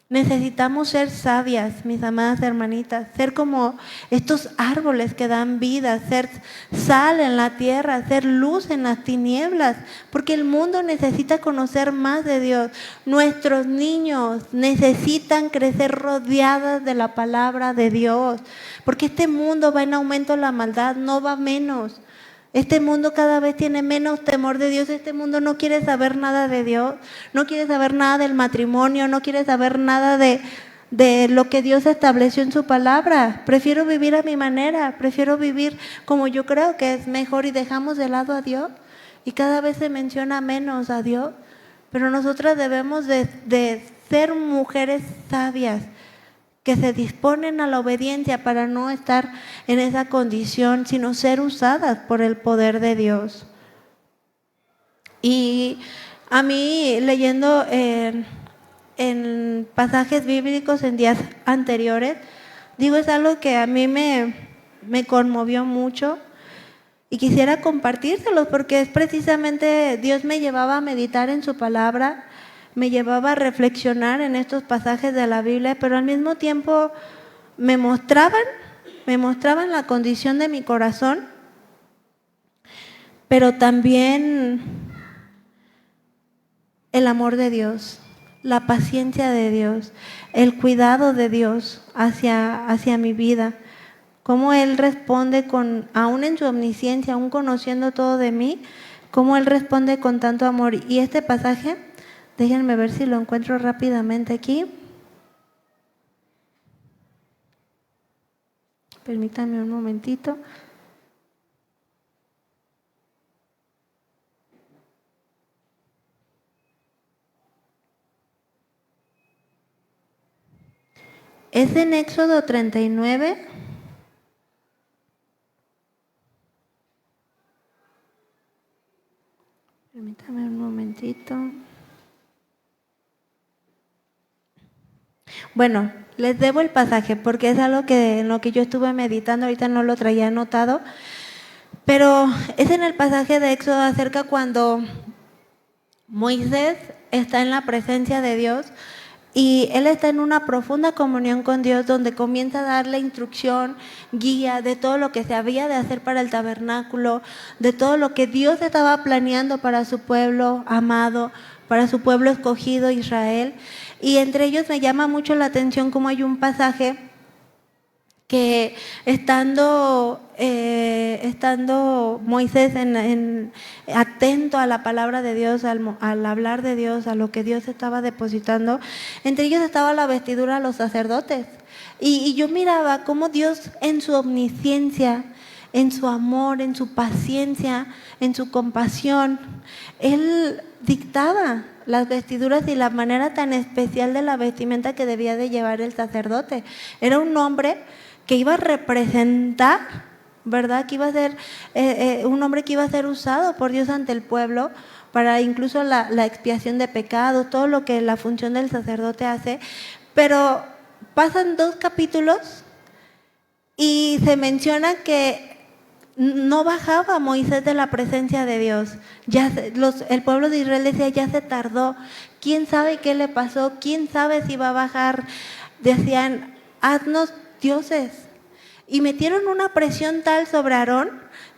Necesitamos ser sabias, mis amadas hermanitas, ser como estos árboles que dan vida, ser sal en la tierra, ser luz en las tinieblas, porque el mundo necesita conocer más de Dios. Nuestros niños necesitan crecer rodeadas de la palabra de Dios, porque este mundo va en aumento la maldad, no va menos. Este mundo cada vez tiene menos temor de Dios. Este mundo no quiere saber nada de Dios, no quiere saber nada del matrimonio, no quiere saber nada de lo que Dios estableció en su palabra. Prefiero vivir a mi manera, prefiero vivir como yo creo que es mejor, y dejamos de lado a Dios y cada vez se menciona menos a Dios. Pero nosotras debemos de ser mujeres sabias que se disponen a la obediencia para no estar en esa condición, sino ser usadas por el poder de Dios. Y a mí, leyendo en pasajes bíblicos en días anteriores, digo, es algo que a mí me conmovió mucho y quisiera compartírselos porque es precisamente Dios me llevaba a meditar en su palabra, me llevaba a reflexionar en estos pasajes de la Biblia, pero al mismo tiempo me mostraban la condición de mi corazón, pero también el amor de Dios, la paciencia de Dios, el cuidado de Dios hacia mi vida. Cómo Él responde aún en su omnisciencia, aún conociendo todo de mí, cómo Él responde con tanto amor. Y este pasaje, déjenme ver si lo encuentro rápidamente aquí. Permítanme un momentito. Es en Éxodo 39. Permítame un momentito. Bueno, les debo el pasaje porque es algo en lo que yo estuve meditando, ahorita no lo traía anotado, pero es en el pasaje de Éxodo acerca cuando Moisés está en la presencia de Dios y él está en una profunda comunión con Dios donde comienza a darle instrucción, guía de todo lo que se había de hacer para el tabernáculo, de todo lo que Dios estaba planeando para su pueblo amado, para su pueblo escogido Israel. Y entre ellos me llama mucho la atención cómo hay un pasaje que estando Moisés atento a la palabra de Dios, al hablar de Dios, a lo que Dios estaba depositando, entre ellos estaba la vestidura de los sacerdotes. Y yo miraba cómo Dios en su omnisciencia, en su amor, en su paciencia, en su compasión, Él dictaba las vestiduras y la manera tan especial de la vestimenta que debía de llevar el sacerdote. Era un hombre que iba a representar, ¿verdad? Que iba a ser un hombre que iba a ser usado por Dios ante el pueblo para incluso la expiación de pecados, todo lo que la función del sacerdote hace. Pero pasan 2 capítulos y se menciona que no bajaba Moisés de la presencia de Dios. El pueblo de Israel decía, ya se tardó, quién sabe qué le pasó, quién sabe si va a bajar. Decían, haznos dioses. Y metieron una presión tal sobre Aarón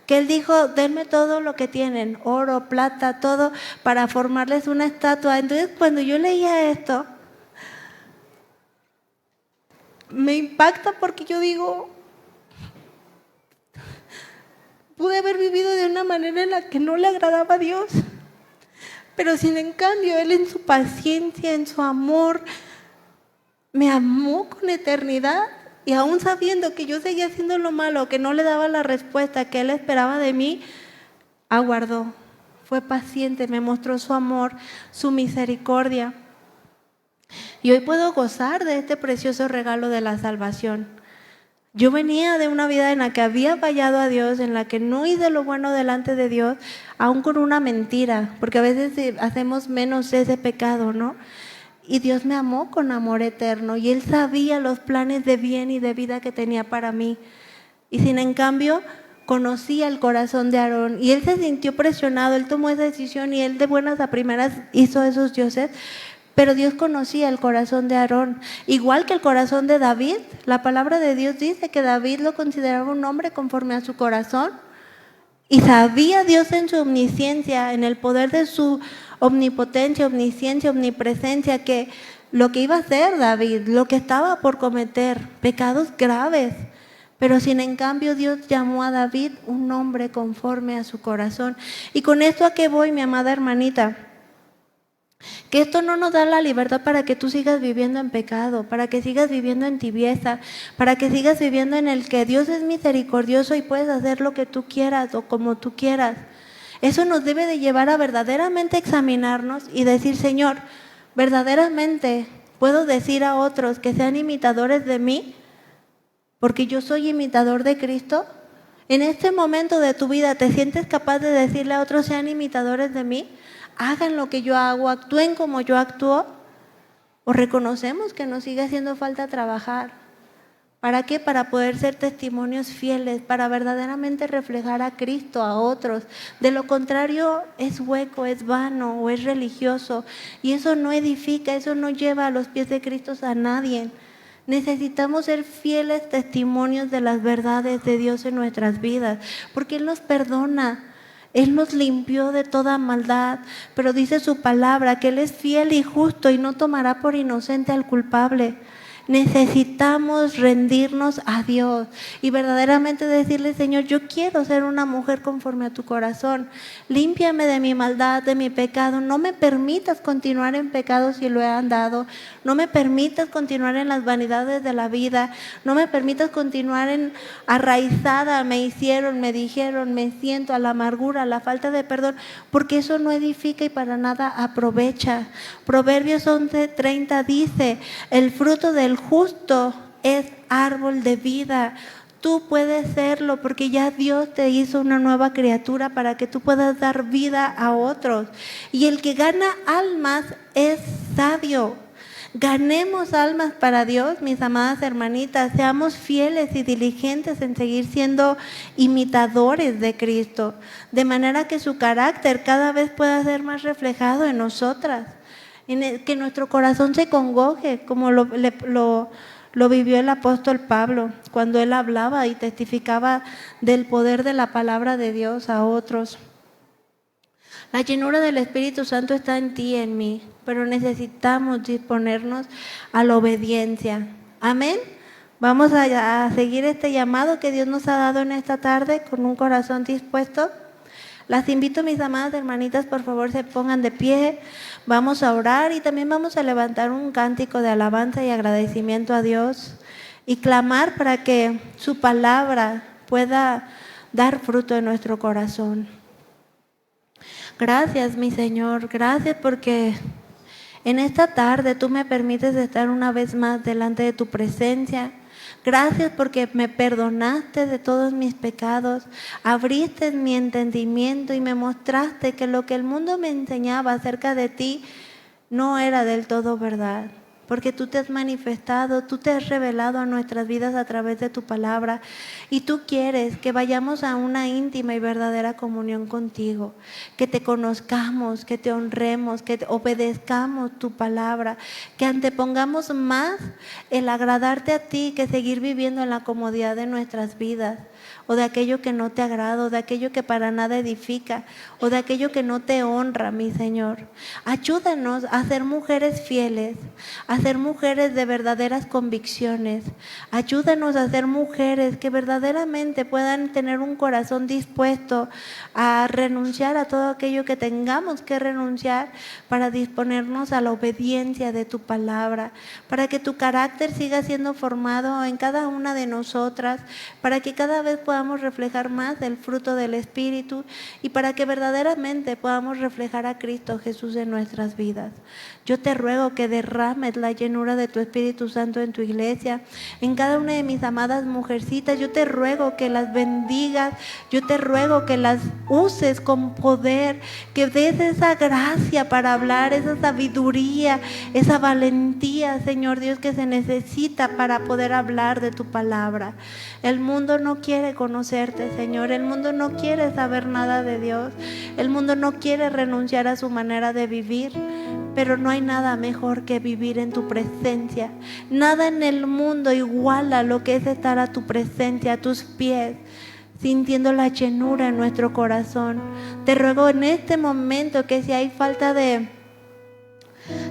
que él dijo, denme todo lo que tienen, oro, plata, todo, para formarles una estatua. Entonces cuando yo leía esto, me impacta porque yo digo, pude haber vivido de una manera en la que no le agradaba a Dios, pero sin en cambio Él en su paciencia, en su amor, me amó con eternidad. Y aún sabiendo que yo seguía haciendo lo malo, que no le daba la respuesta que Él esperaba de mí, aguardó, fue paciente, me mostró su amor, su misericordia. Y hoy puedo gozar de este precioso regalo de la salvación. Yo venía de una vida en la que había fallado a Dios, en la que no hice lo bueno delante de Dios, aún con una mentira, porque a veces hacemos menos ese pecado, ¿no? Y Dios me amó con amor eterno y Él sabía los planes de bien y de vida que tenía para mí. Y sin en cambio, conocía el corazón de Aarón y él se sintió presionado, él tomó esa decisión y él de buenas a primeras hizo esos dioses. Pero Dios conocía el corazón de Aarón, igual que el corazón de David. La palabra de Dios dice que David lo consideraba un hombre conforme a su corazón. Y sabía Dios en su omnisciencia, en el poder de su omnipotencia, omnisciencia, omnipresencia, que lo que iba a hacer David, lo que estaba por cometer, pecados graves. Pero sin en cambio Dios llamó a David un hombre conforme a su corazón. Y con esto a qué voy, mi amada hermanita. Que esto no nos da la libertad para que tú sigas viviendo en pecado, para que sigas viviendo en tibieza, para que sigas viviendo en el que Dios es misericordioso y puedes hacer lo que tú quieras o como tú quieras. Eso nos debe de llevar a verdaderamente examinarnos y decir, Señor, verdaderamente Puedo decir a otros que sean imitadores de mí, porque yo soy imitador de Cristo. En este momento de tu vida, ¿te sientes capaz de decirle a otros sean imitadores de mí? Hagan lo que yo hago, actúen como yo actúo. ¿O reconocemos que nos sigue haciendo falta trabajar? ¿Para qué? Para poder ser testimonios fieles, para verdaderamente reflejar a Cristo a otros. De lo contrario, es hueco, es vano o es religioso. Y eso no edifica, eso no lleva a los pies de Cristo a nadie. Necesitamos ser fieles testimonios de las verdades de Dios en nuestras vidas, porque Él nos perdona. Él nos limpió de toda maldad, pero dice su palabra que Él es fiel y justo y no tomará por inocente al culpable. Necesitamos rendirnos a Dios y verdaderamente decirle: Señor, yo quiero ser una mujer conforme a tu corazón. Límpiame de mi maldad, de mi pecado. No me permitas continuar en pecado si lo he andado. No me permitas continuar en las vanidades de la vida. No me permitas continuar en arraizada. Me hicieron, me dijeron, me siento, a la amargura, a la falta de perdón, porque eso no edifica y para nada aprovecha. Proverbios 11:30 dice: el fruto del justo es árbol de vida. Tú puedes serlo porque ya Dios te hizo una nueva criatura para que tú puedas dar vida a otros. Y el que gana almas es sabio. Ganemos almas para Dios, mis amadas hermanitas. Seamos fieles y diligentes en seguir siendo imitadores de Cristo, de manera que su carácter cada vez pueda ser más reflejado en nosotras. Que nuestro corazón se congoje, como lo vivió el apóstol Pablo, cuando él hablaba y testificaba del poder de la palabra de Dios a otros. La llenura del Espíritu Santo está en ti y en mí, pero necesitamos disponernos a la obediencia. Amén. Vamos a seguir este llamado que Dios nos ha dado en esta tarde con un corazón dispuesto. Las invito, mis amadas hermanitas, por favor se pongan de pie. Vamos a orar y también vamos a levantar un cántico de alabanza y agradecimiento a Dios y clamar para que su palabra pueda dar fruto en nuestro corazón. Gracias, mi Señor, gracias porque en esta tarde tú me permites estar una vez más delante de tu presencia. Gracias porque me perdonaste de todos mis pecados, abriste mi entendimiento y me mostraste que lo que el mundo me enseñaba acerca de ti no era del todo verdad. Porque tú te has manifestado, tú te has revelado a nuestras vidas a través de tu palabra y tú quieres que vayamos a una íntima y verdadera comunión contigo, que te conozcamos, que te honremos, que te obedezcamos tu palabra, que antepongamos más el agradarte a ti que seguir viviendo en la comodidad de nuestras vidas, o de aquello que no te agrada, o de aquello que para nada edifica, o de aquello que no te honra, mi Señor. Ayúdanos a ser mujeres fieles, a ser mujeres de verdaderas convicciones. Ayúdanos a ser mujeres que verdaderamente puedan tener un corazón dispuesto a renunciar a todo aquello que tengamos que renunciar para disponernos a la obediencia de tu palabra, para que tu carácter siga siendo formado en cada una de nosotras, para que cada vez podamos reflejar más el fruto del Espíritu y para que verdaderamente podamos reflejar a Cristo Jesús en nuestras vidas. Yo te ruego que derrames la llenura de tu Espíritu Santo en tu iglesia, en cada una de mis amadas mujercitas. Yo te ruego que las bendigas, yo te ruego que las uses con poder, que des esa gracia para hablar, esa sabiduría, esa valentía, Señor Dios, que se necesita para poder hablar de tu palabra. El mundo no quiere conocerte, Señor. El mundo no quiere saber nada de Dios. El mundo no quiere renunciar a su manera de vivir. Pero no hay nada mejor que vivir en tu presencia. Nada en el mundo iguala lo que es estar a tu presencia, a tus pies, sintiendo la llenura en nuestro corazón. Te ruego en este momento que si hay falta de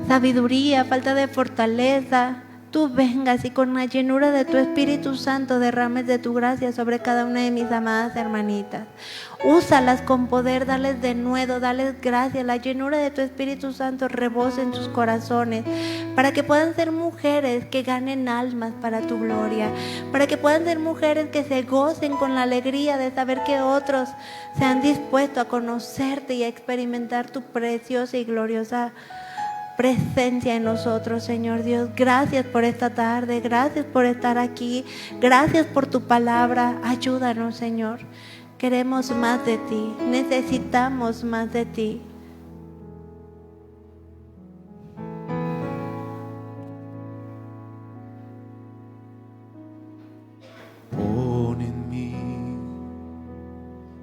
sabiduría, falta de fortaleza, tú vengas y con la llenura de tu Espíritu Santo derrames de tu gracia sobre cada una de mis amadas hermanitas. Úsalas con poder, dales denuedo, dales gracia. La llenura de tu Espíritu Santo rebose en sus corazones para que puedan ser mujeres que ganen almas para tu gloria, para que puedan ser mujeres que se gocen con la alegría de saber que otros se han dispuesto a conocerte y a experimentar tu preciosa y gloriosa presencia en nosotros, Señor Dios. Gracias por esta tarde, gracias por estar aquí, gracias por tu palabra. Ayúdanos, Señor. Queremos más de ti, necesitamos más de ti. Pon en mí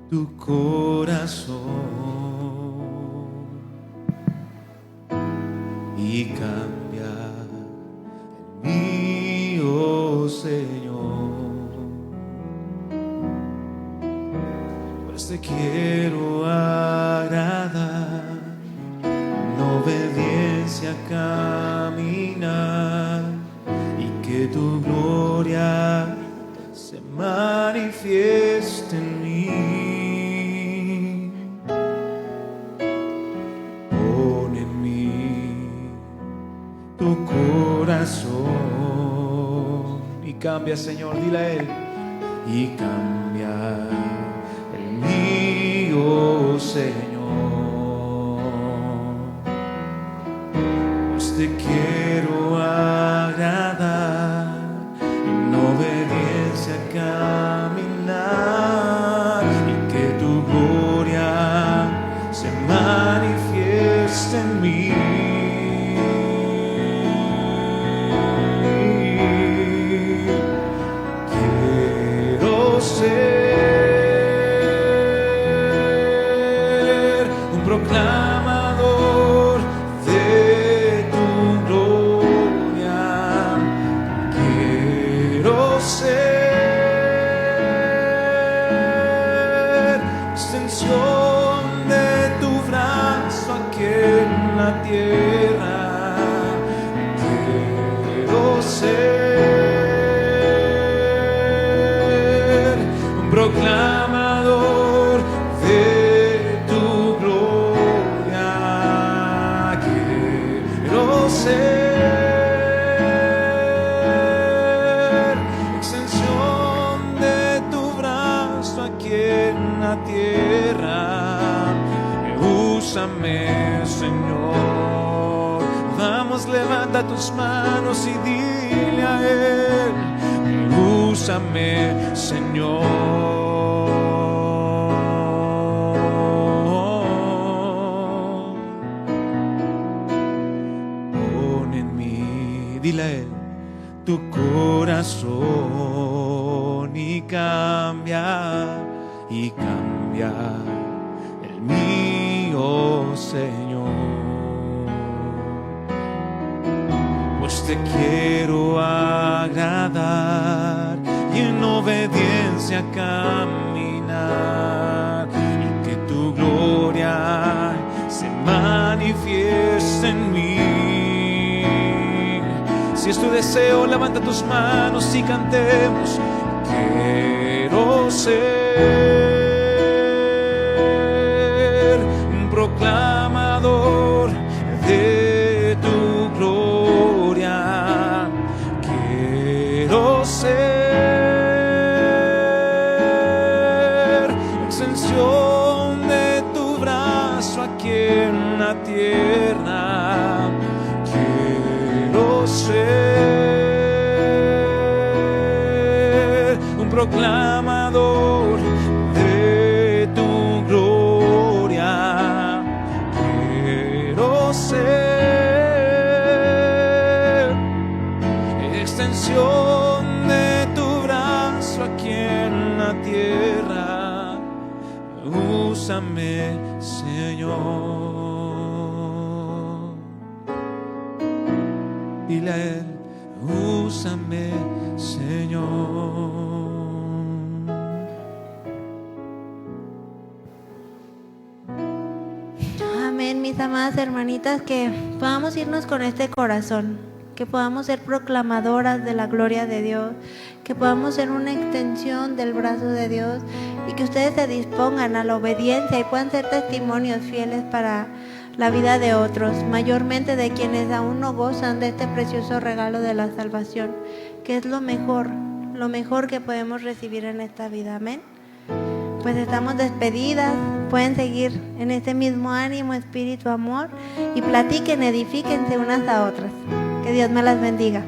tu corazón y cambia el mío, Señor. Pues te quiero agradar, en obediencia caminar, y que tu gloria se manifieste en mí. Pon en mí tu corazón y cambia, Señor, dile a Él, y cambia el mío, Señor. Pues te quiero agradar, en obediencia caminar, y que tu gloria se manifieste en mí. Quiero ser un proclamador de tu gloria. Quiero ser extensión de tu brazo aquí en la tierra. Quiero ser un proclamador de tu gloria. Quiero ser extensión de tu brazo aquí en la tierra. Úsame, Señor. Vamos, levanta tus manos y dile a Él: úsame, Señor. Pon en mí, dile a Él, tu corazón y cambia el mío, Señor. Pues te quiero agradar y en obediencia caminar, y que tu gloria se manifieste en mí. Si es tu deseo, levanta tus manos y cantemos. Quiero ser un proclamador de tu gloria. Quiero ser extensión de tu brazo aquí en la tierra. Quiero ser un proclamador de tu gloria. Quiero ser extensión de tu brazo aquí en la tierra. Úsame, Señor. Dile a Él: úsame, Señor. Amén, mis amadas hermanitas, que podamos irnos con este corazón, que podamos ser proclamadoras de la gloria de Dios, que podamos ser una extensión del brazo de Dios, y que ustedes se dispongan a la obediencia y puedan ser testimonios fieles para la vida de otros, mayormente de quienes aún no gozan de este precioso regalo de la salvación, que es lo mejor que podemos recibir en esta vida. Amén. pues estamos despedidas. Pueden seguir en ese mismo ánimo, espíritu, amor, y platiquen, edifíquense unas a otras. Que Dios me las bendiga.